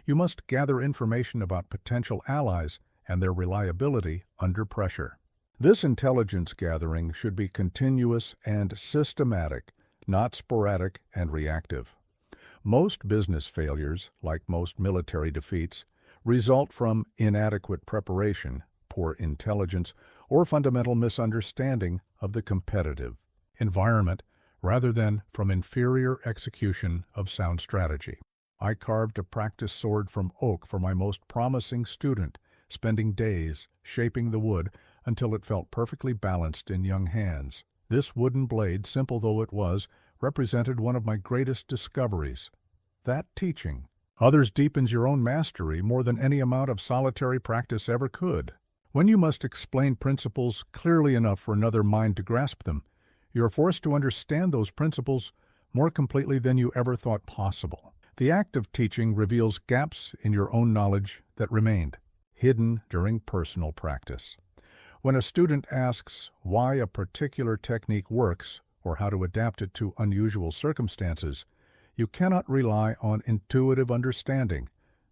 You must gather information about potential allies and their reliability under pressure. This intelligence gathering should be continuous and systematic, not sporadic and reactive. Most business failures, like most military defeats, result from inadequate preparation, poor intelligence, or fundamental misunderstanding of the competitive environment rather than from inferior execution of sound strategy. I carved a practice sword from oak for my most promising student, spending days shaping the wood until it felt perfectly balanced in young hands. This wooden blade, simple though it was, represented one of my greatest discoveries. That teaching others deepens your own mastery more than any amount of solitary practice ever could. When you must explain principles clearly enough for another mind to grasp them, you are forced to understand those principles more completely than you ever thought possible. The act of teaching reveals gaps in your own knowledge that remained hidden during personal practice. When a student asks why a particular technique works or how to adapt it to unusual circumstances, you cannot rely on intuitive understanding.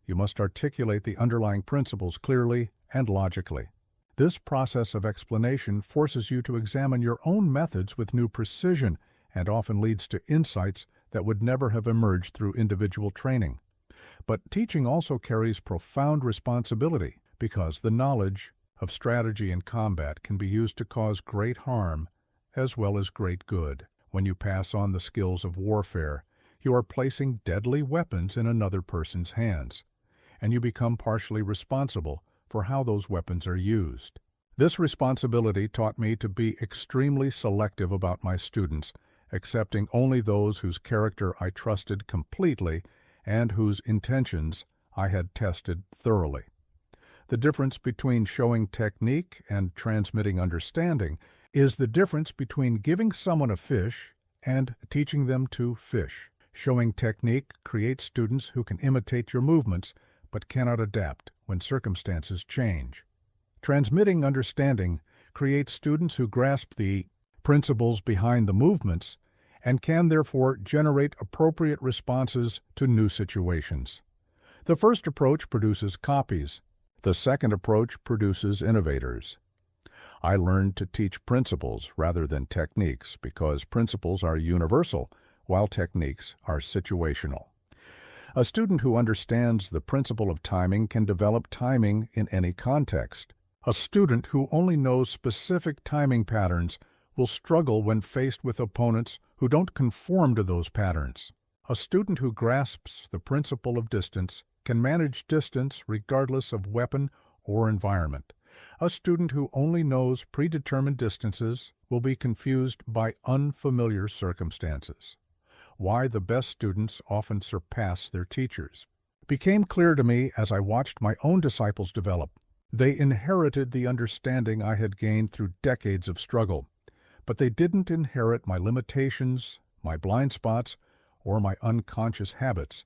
You must articulate the underlying principles clearly and logically. This process of explanation forces you to examine your own methods with new precision and often leads to insights that would never have emerged through individual training. But teaching also carries profound responsibility because the knowledge of strategy in combat can be used to cause great harm as well as great good. When you pass on the skills of warfare, you are placing deadly weapons in another person's hands, and you become partially responsible for how those weapons are used. This responsibility taught me to be extremely selective about my students, accepting only those whose character I trusted completely and whose intentions I had tested thoroughly. The difference between showing technique and transmitting understanding is the difference between giving someone a fish and teaching them to fish. Showing technique creates students who can imitate your movements but cannot adapt when circumstances change. Transmitting understanding creates students who grasp the principles behind the movements and can therefore generate appropriate responses to new situations. The first approach produces copies. The second approach produces innovators. I learned to teach principles rather than techniques because principles are universal, while techniques are situational. A student who understands the principle of timing can develop timing in any context. A student who only knows specific timing patterns will struggle when faced with opponents who don't conform to those patterns. A student who grasps the principle of distance can manage distance regardless of weapon or environment. A student who only knows predetermined distances will be confused by unfamiliar circumstances. Why the best students often surpass their teachers became clear to me as I watched my own disciples develop. They inherited the understanding I had gained through decades of struggle, but they didn't inherit my limitations, my blind spots, or my unconscious habits.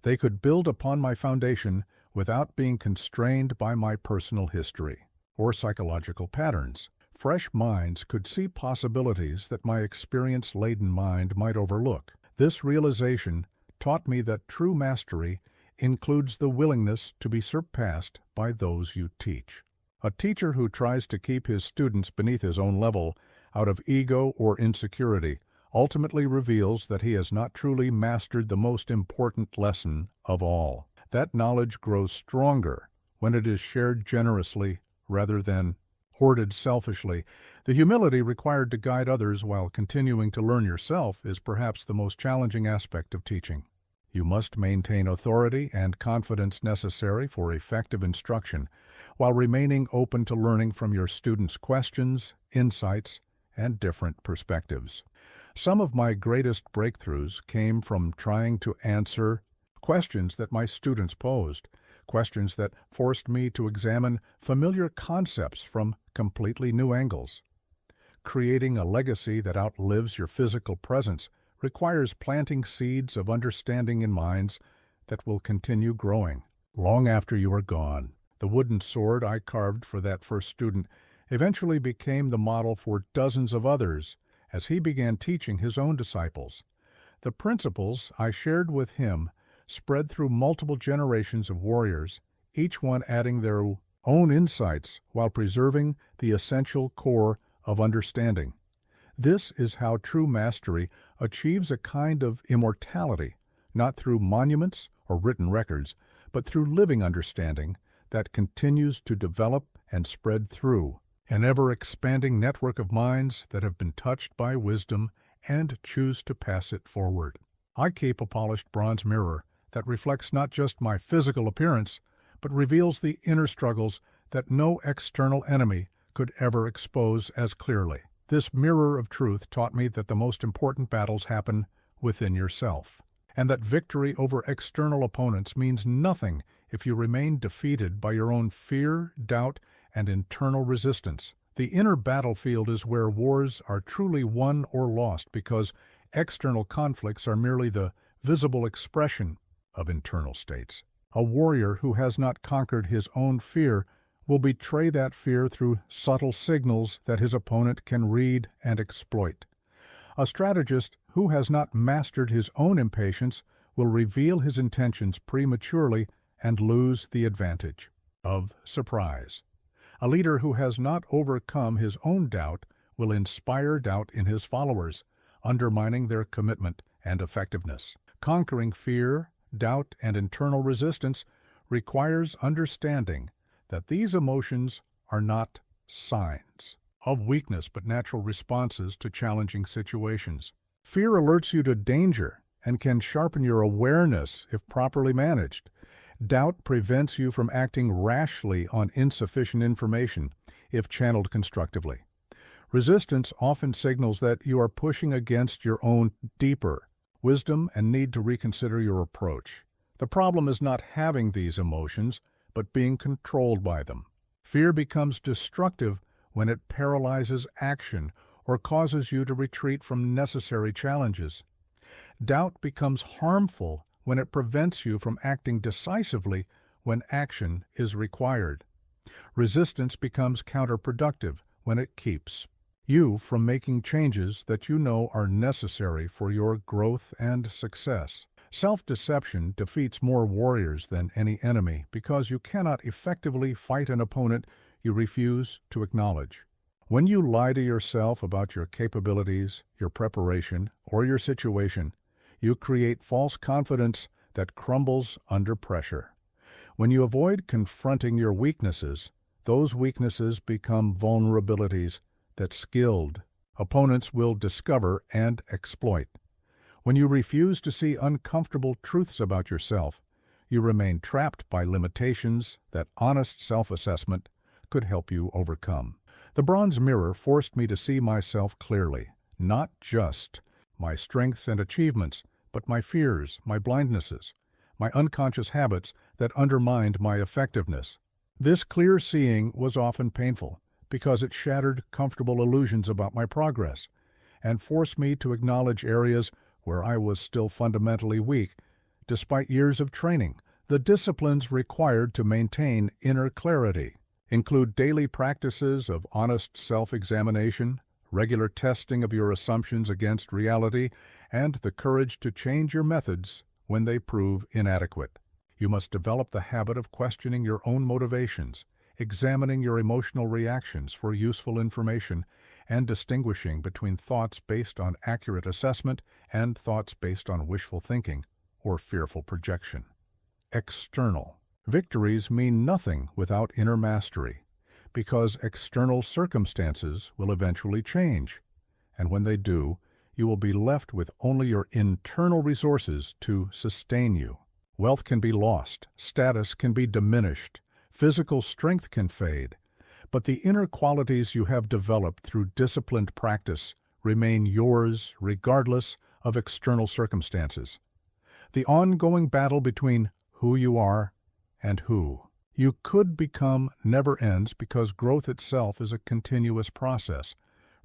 They could build upon my foundation without being constrained by my personal history or psychological patterns. Fresh minds could see possibilities that my experience-laden mind might overlook. This realization taught me that true mastery includes the willingness to be surpassed by those you teach. A teacher who tries to keep his students beneath his own level out of ego or insecurity ultimately reveals that he has not truly mastered the most important lesson of all. That knowledge grows stronger when it is shared generously rather than hoarded selfishly. The humility required to guide others while continuing to learn yourself is perhaps the most challenging aspect of teaching. You must maintain authority and confidence necessary for effective instruction, while remaining open to learning from your students' questions, insights, and different perspectives. Some of my greatest breakthroughs came from trying to answer questions that my students posed, questions that forced me to examine familiar concepts from completely new angles. Creating a legacy that outlives your physical presence requires planting seeds of understanding in minds that will continue growing long after you are gone. The wooden sword I carved for that first student eventually became the model for dozens of others as he began teaching his own disciples. The principles I shared with him spread through multiple generations of warriors, each one adding their own insights while preserving the essential core of understanding. This is how true mastery achieves a kind of immortality, not through monuments or written records, but through living understanding that continues to develop and spread through an ever-expanding network of minds that have been touched by wisdom and choose to pass it forward. I keep a polished bronze mirror that reflects not just my physical appearance, but reveals the inner struggles that no external enemy could ever expose as clearly. This mirror of truth taught me that the most important battles happen within yourself, and that victory over external opponents means nothing if you remain defeated by your own fear, doubt, and internal resistance. The inner battlefield is where wars are truly won or lost, because external conflicts are merely the visible expression of internal states. A warrior who has not conquered his own fear will betray that fear through subtle signals that his opponent can read and exploit. A strategist who has not mastered his own impatience will reveal his intentions prematurely and lose the advantage of surprise. A leader who has not overcome his own doubt will inspire doubt in his followers, undermining their commitment and effectiveness. Conquering fear, doubt, and internal resistance requires understanding that these emotions are not signs of weakness but natural responses to challenging situations. Fear alerts you to danger and can sharpen your awareness if properly managed. Doubt prevents you from acting rashly on insufficient information if channeled constructively. Resistance often signals that you are pushing against your own deeper wisdom and need to reconsider your approach. The problem is not having these emotions, but being controlled by them. Fear becomes destructive when it paralyzes action or causes you to retreat from necessary challenges. Doubt becomes harmful when it prevents you from acting decisively when action is required. Resistance becomes counterproductive when it keeps you from making changes that you know are necessary for your growth and success. Self-deception defeats more warriors than any enemy because you cannot effectively fight an opponent you refuse to acknowledge. When you lie to yourself about your capabilities, your preparation, or your situation, you create false confidence that crumbles under pressure. When you avoid confronting your weaknesses, those weaknesses become vulnerabilities that skilled opponents will discover and exploit. When you refuse to see uncomfortable truths about yourself, you remain trapped by limitations that honest self-assessment could help you overcome. The bronze mirror forced me to see myself clearly, not just my strengths and achievements, but my fears, my blindnesses, my unconscious habits that undermined my effectiveness. This clear seeing was often painful because it shattered comfortable illusions about my progress and forced me to acknowledge areas where I was still fundamentally weak. Despite years of training, the disciplines required to maintain inner clarity include daily practices of honest self-examination, regular testing of your assumptions against reality, and the courage to change your methods when they prove inadequate. You must develop the habit of questioning your own motivations, examining your emotional reactions for useful information, and distinguishing between thoughts based on accurate assessment and thoughts based on wishful thinking or fearful projection. External victories mean nothing without inner mastery, because external circumstances will eventually change, and when they do, you will be left with only your internal resources to sustain you. Wealth can be lost, status can be diminished, physical strength can fade, but the inner qualities you have developed through disciplined practice remain yours regardless of external circumstances. The ongoing battle between who you are and who you could become never ends, because growth itself is a continuous process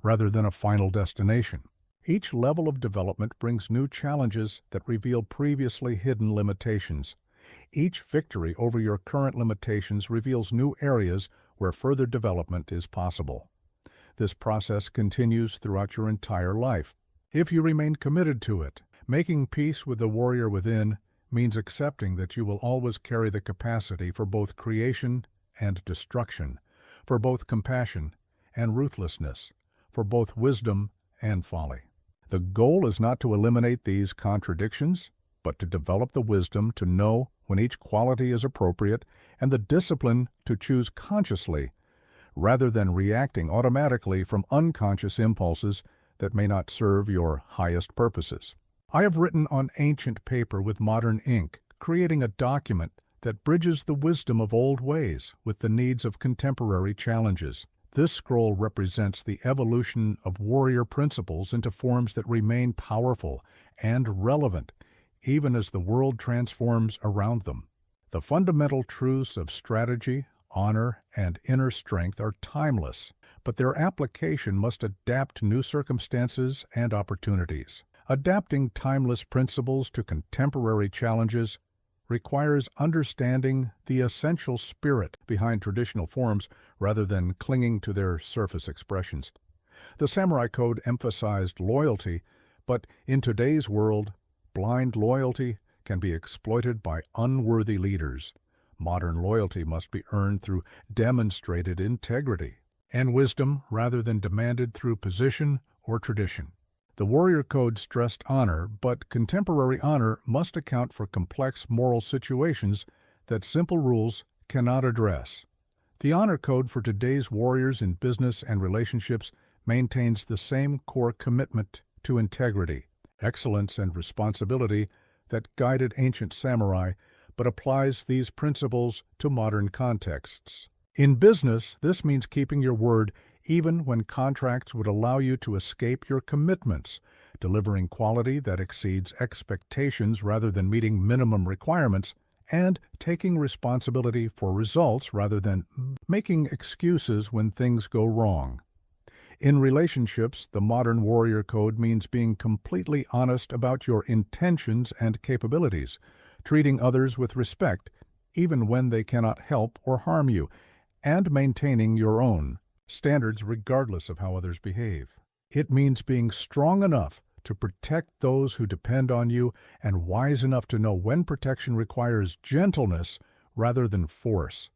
rather than a final destination. Each level of development brings new challenges that reveal previously hidden limitations. Each victory over your current limitations reveals new areas where further development is possible. This process continues throughout your entire life, if you remain committed to it. Making peace with the warrior within means accepting that you will always carry the capacity for both creation and destruction, for both compassion and ruthlessness, for both wisdom and folly. The goal is not to eliminate these contradictions, but to develop the wisdom to know when each quality is appropriate and the discipline to choose consciously, rather than reacting automatically from unconscious impulses that may not serve your highest purposes. I have written on ancient paper with modern ink, creating a document that bridges the wisdom of old ways with the needs of contemporary challenges. This scroll represents the evolution of warrior principles into forms that remain powerful and relevant, even as the world transforms around them. The fundamental truths of strategy, honor, and inner strength are timeless, but their application must adapt to new circumstances and opportunities. Adapting timeless principles to contemporary challenges requires understanding the essential spirit behind traditional forms rather than clinging to their surface expressions. The Samurai Code emphasized loyalty, but in today's world, blind loyalty can be exploited by unworthy leaders. Modern loyalty must be earned through demonstrated integrity and wisdom rather than demanded through position or tradition. The Warrior Code stressed honor, but contemporary honor must account for complex moral situations that simple rules cannot address. The Honor Code for today's warriors in business and relationships maintains the same core commitment to integrity, excellence, and responsibility that guided ancient samurai, but applies these principles to modern contexts. In business, this means keeping your word even when contracts would allow you to escape your commitments, delivering quality that exceeds expectations rather than meeting minimum requirements, and taking responsibility for results rather than making excuses when things go wrong. In relationships, the modern Warrior Code means being completely honest about your intentions and capabilities, treating others with respect, even when they cannot help or harm you, and maintaining your own standards regardless of how others behave. It means being strong enough to protect those who depend on you and wise enough to know when protection requires gentleness rather than force.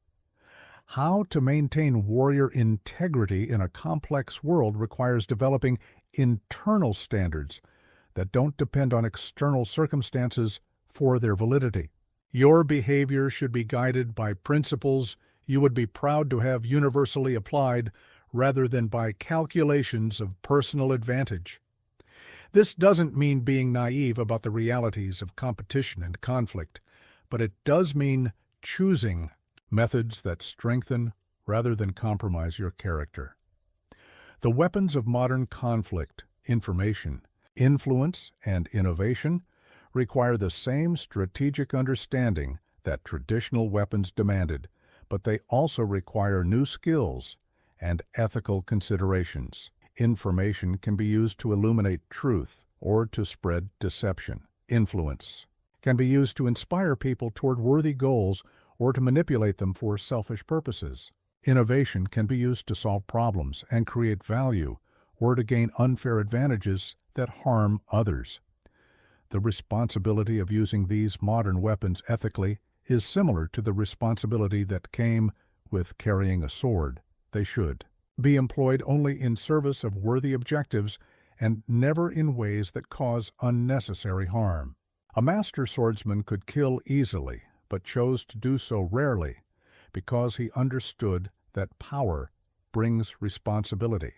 How to maintain warrior integrity in a complex world requires developing internal standards that don't depend on external circumstances for their validity. Your behavior should be guided by principles you would be proud to have universally applied rather than by calculations of personal advantage. This doesn't mean being naive about the realities of competition and conflict, but it does mean choosing methods that strengthen rather than compromise your character. The weapons of modern conflict, information, influence, and innovation require the same strategic understanding that traditional weapons demanded, but they also require new skills and ethical considerations. Information can be used to illuminate truth or to spread deception. Influence can be used to inspire people toward worthy goals or to manipulate them for selfish purposes. Innovation can be used to solve problems and create value or to gain unfair advantages that harm others. The responsibility of using these modern weapons ethically is similar to the responsibility that came with carrying a sword. They should be employed only in service of worthy objectives and never in ways that cause unnecessary harm. A master swordsman could kill easily, but chose to do so rarely because he understood that power brings responsibility.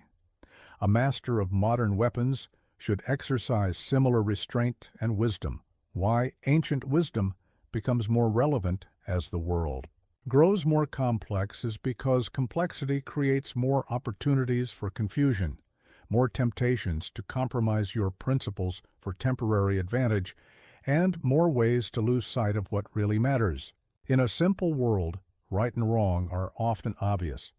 A master of modern weapons should exercise similar restraint and wisdom. Why ancient wisdom becomes more relevant as the world grows more complex is because complexity creates more opportunities for confusion, more temptations to compromise your principles for temporary advantage, and more ways to lose sight of what really matters. In a simple world, right and wrong are often obvious.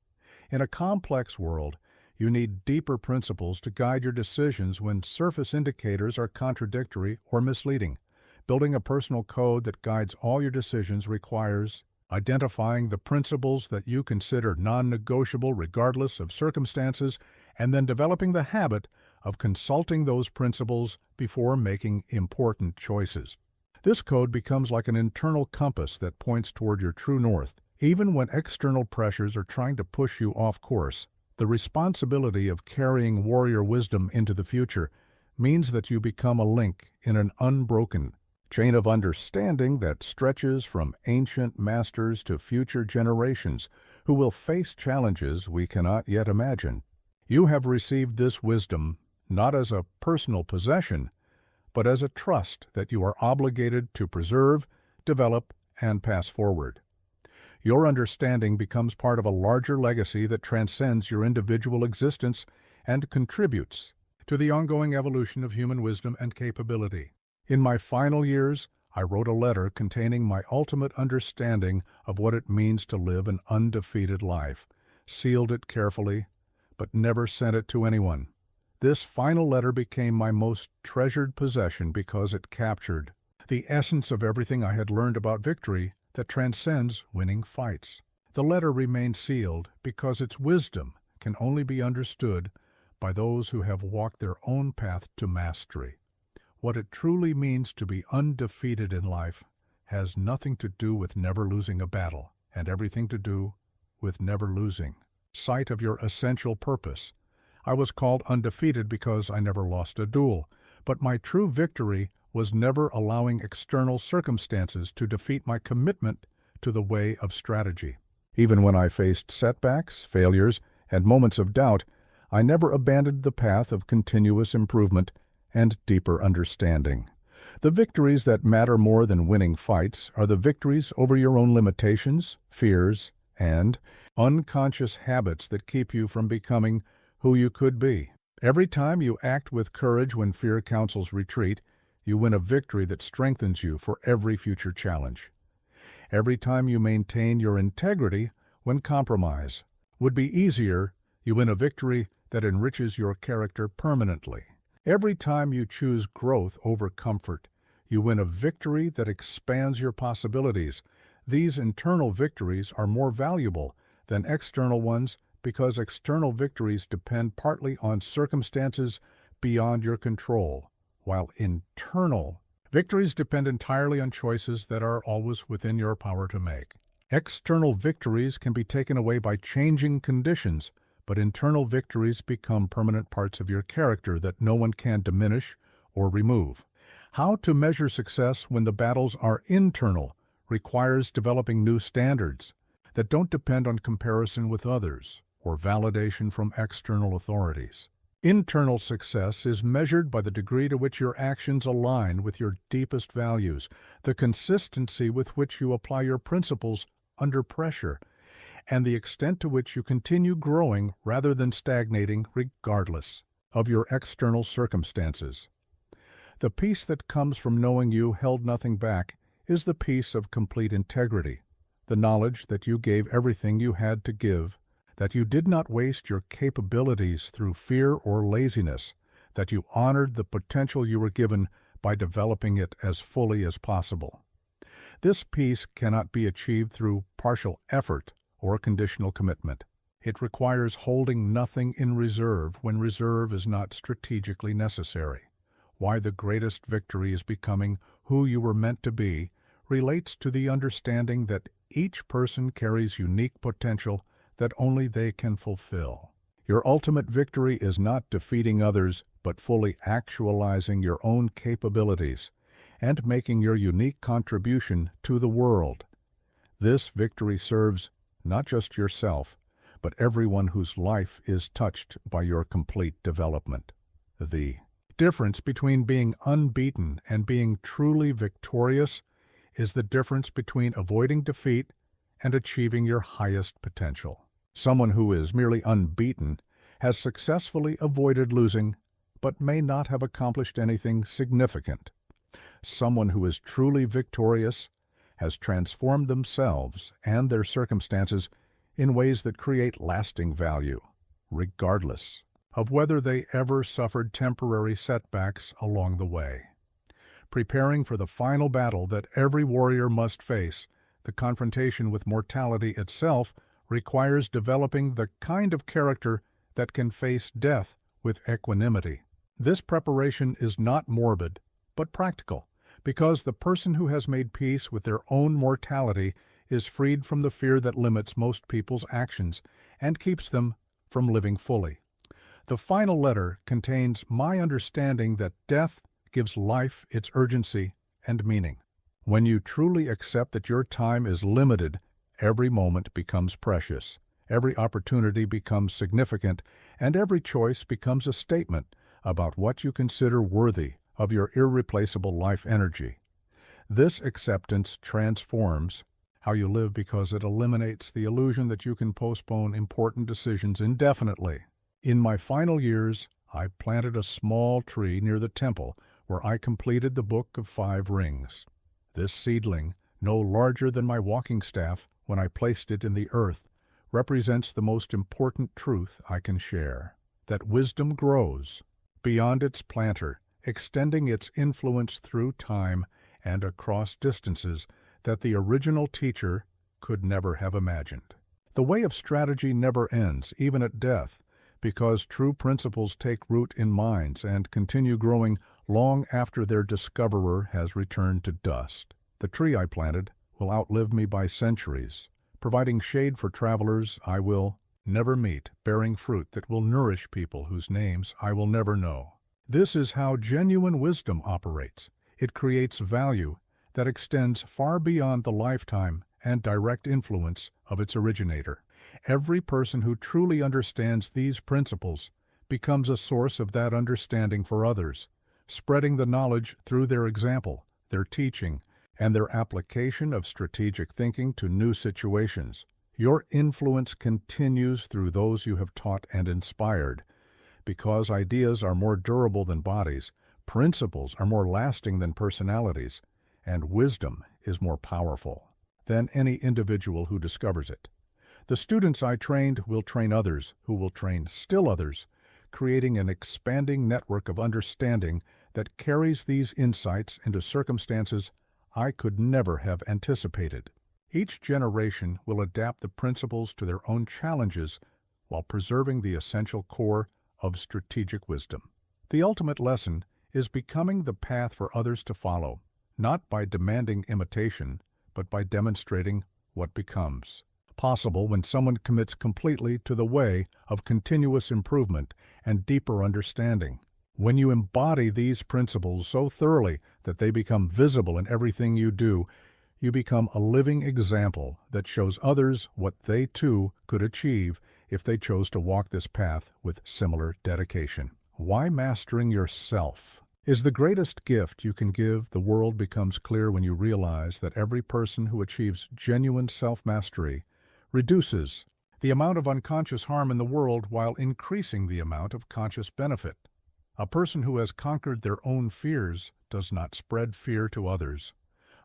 In a complex world, you need deeper principles to guide your decisions when surface indicators are contradictory or misleading. Building a personal code that guides all your decisions requires identifying the principles that you consider non-negotiable regardless of circumstances, and then developing the habit of consulting those principles before making important choices. This code becomes like an internal compass that points toward your true north, even when external pressures are trying to push you off course. The responsibility of carrying warrior wisdom into the future means that you become a link in an unbroken chain of understanding that stretches from ancient masters to future generations who will face challenges we cannot yet imagine. You have received this wisdom not as a personal possession, but as a trust that you are obligated to preserve, develop, and pass forward. Your understanding becomes part of a larger legacy that transcends your individual existence and contributes to the ongoing evolution of human wisdom and capability. In my final years, I wrote a letter containing my ultimate understanding of what it means to live an undefeated life, sealed it carefully, but never sent it to anyone. This final letter became my most treasured possession because it captured the essence of everything I had learned about victory that transcends winning fights. The letter remained sealed because its wisdom can only be understood by those who have walked their own path to mastery. What it truly means to be undefeated in life has nothing to do with never losing a battle, and everything to do with never losing sight of your essential purpose. I was called undefeated because I never lost a duel, but my true victory was never allowing external circumstances to defeat my commitment to the way of strategy. Even when I faced setbacks, failures, and moments of doubt, I never abandoned the path of continuous improvement and deeper understanding. The victories that matter more than winning fights are the victories over your own limitations, fears, and unconscious habits that keep you from becoming who you could be. Every time you act with courage when fear counsels retreat, you win a victory that strengthens you for every future challenge. Every time you maintain your integrity when compromise would be easier, you win a victory that enriches your character permanently. Every time you choose growth over comfort, you win a victory that expands your possibilities. These internal victories are more valuable than external ones because external victories depend partly on circumstances beyond your control, while internal victories depend entirely on choices that are always within your power to make. External victories can be taken away by changing conditions, but internal victories become permanent parts of your character that no one can diminish or remove. How to measure success when the battles are internal requires developing new standards that don't depend on comparison with others or validation from external authorities. Internal success is measured by the degree to which your actions align with your deepest values, the consistency with which you apply your principles under pressure, and the extent to which you continue growing rather than stagnating regardless of your external circumstances. The peace that comes from knowing you held nothing back is the peace of complete integrity, the knowledge that you gave everything you had to give, that you did not waste your capabilities through fear or laziness, that you honored the potential you were given by developing it as fully as possible. This peace cannot be achieved through partial effort or conditional commitment. It requires holding nothing in reserve when reserve is not strategically necessary. Why the greatest victory is becoming who you were meant to be relates to the understanding that each person carries unique potential that only they can fulfill. Your ultimate victory is not defeating others, but fully actualizing your own capabilities and making your unique contribution to the world. This victory serves not just yourself, but everyone whose life is touched by your complete development. The difference between being unbeaten and being truly victorious is the difference between avoiding defeat and achieving your highest potential. Someone who is merely unbeaten has successfully avoided losing, but may not have accomplished anything significant. Someone who is truly victorious has transformed themselves and their circumstances in ways that create lasting value, regardless of whether they ever suffered temporary setbacks along the way. Preparing for the final battle that every warrior must face, the confrontation with mortality itself, requires developing the kind of character that can face death with equanimity. This preparation is not morbid, but practical, because the person who has made peace with their own mortality is freed from the fear that limits most people's actions and keeps them from living fully. The final letter contains my understanding that death gives life its urgency and meaning. When you truly accept that your time is limited, every moment becomes precious, every opportunity becomes significant, and every choice becomes a statement about what you consider worthy of your irreplaceable life energy. This acceptance transforms how you live because it eliminates the illusion that you can postpone important decisions indefinitely. In my final years, I planted a small tree near the temple where I completed the Book of 5 Rings. This seedling, no larger than my walking staff when I placed it in the earth, represents the most important truth I can share, that wisdom grows beyond its planter, extending its influence through time and across distances that the original teacher could never have imagined. The way of strategy never ends, even at death, because true principles take root in minds and continue growing long after their discoverer has returned to dust. The tree I planted will outlive me by centuries, providing shade for travelers I will never meet, bearing fruit that will nourish people whose names I will never know. This is how genuine wisdom operates. It creates value that extends far beyond the lifetime and direct influence of its originator. Every person who truly understands these principles becomes a source of that understanding for others, spreading the knowledge through their example, their teaching, and their application of strategic thinking to new situations. Your influence continues through those you have taught and inspired. Because ideas are more durable than bodies, principles are more lasting than personalities, and wisdom is more powerful than any individual who discovers it. The students I trained will train others who will train still others, creating an expanding network of understanding that carries these insights into circumstances I could never have anticipated. Each generation will adapt the principles to their own challenges while preserving the essential core of strategic wisdom. The ultimate lesson is becoming the path for others to follow, not by demanding imitation, but by demonstrating what becomes possible when someone commits completely to the way of continuous improvement and deeper understanding. When you embody these principles so thoroughly that they become visible in everything you do, you become a living example that shows others what they too could achieve if they chose to walk this path with similar dedication. Why mastering yourself is the greatest gift you can give the world becomes clear when you realize that every person who achieves genuine self-mastery reduces the amount of unconscious harm in the world while increasing the amount of conscious benefit. A person who has conquered their own fears does not spread fear to others.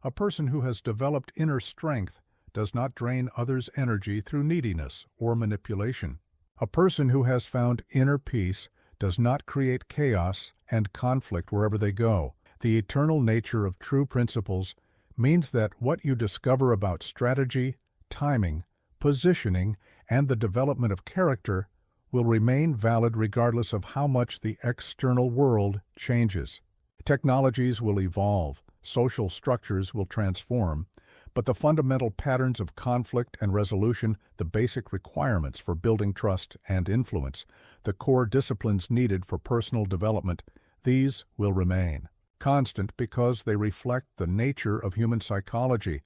A person who has developed inner strength does not drain others' energy through neediness or manipulation. A person who has found inner peace does not create chaos and conflict wherever they go. The eternal nature of true principles means that what you discover about strategy, timing, positioning, and the development of character will remain valid regardless of how much the external world changes. Technologies will evolve, social structures will transform, but the fundamental patterns of conflict and resolution, the basic requirements for building trust and influence, the core disciplines needed for personal development, these will remain constant because they reflect the nature of human psychology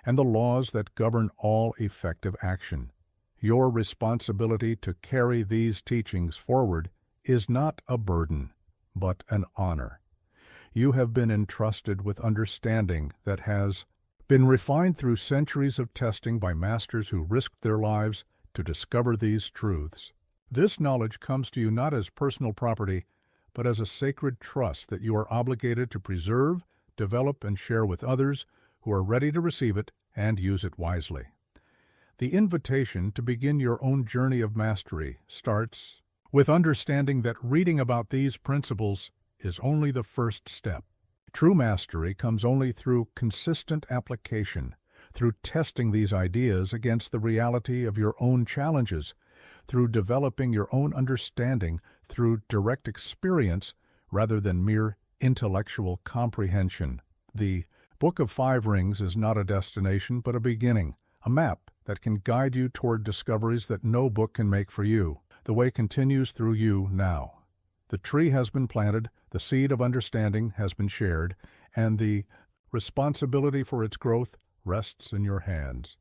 and the laws that govern all effective action. Your responsibility to carry these teachings forward is not a burden, but an honor. You have been entrusted with understanding that has been refined through centuries of testing by masters who risked their lives to discover these truths. This knowledge comes to you not as personal property, but as a sacred trust that you are obligated to preserve, develop, and share with others who are ready to receive it and use it wisely. The invitation to begin your own journey of mastery starts with understanding that reading about these principles is only the first step. True mastery comes only through consistent application, through testing these ideas against the reality of your own challenges, through developing your own understanding through direct experience rather than mere intellectual comprehension. The Book of 5 Rings is not a destination but a beginning, a map that can guide you toward discoveries that no book can make for you. The way continues through you now. The tree has been planted, the seed of understanding has been shared, and the responsibility for its growth rests in your hands.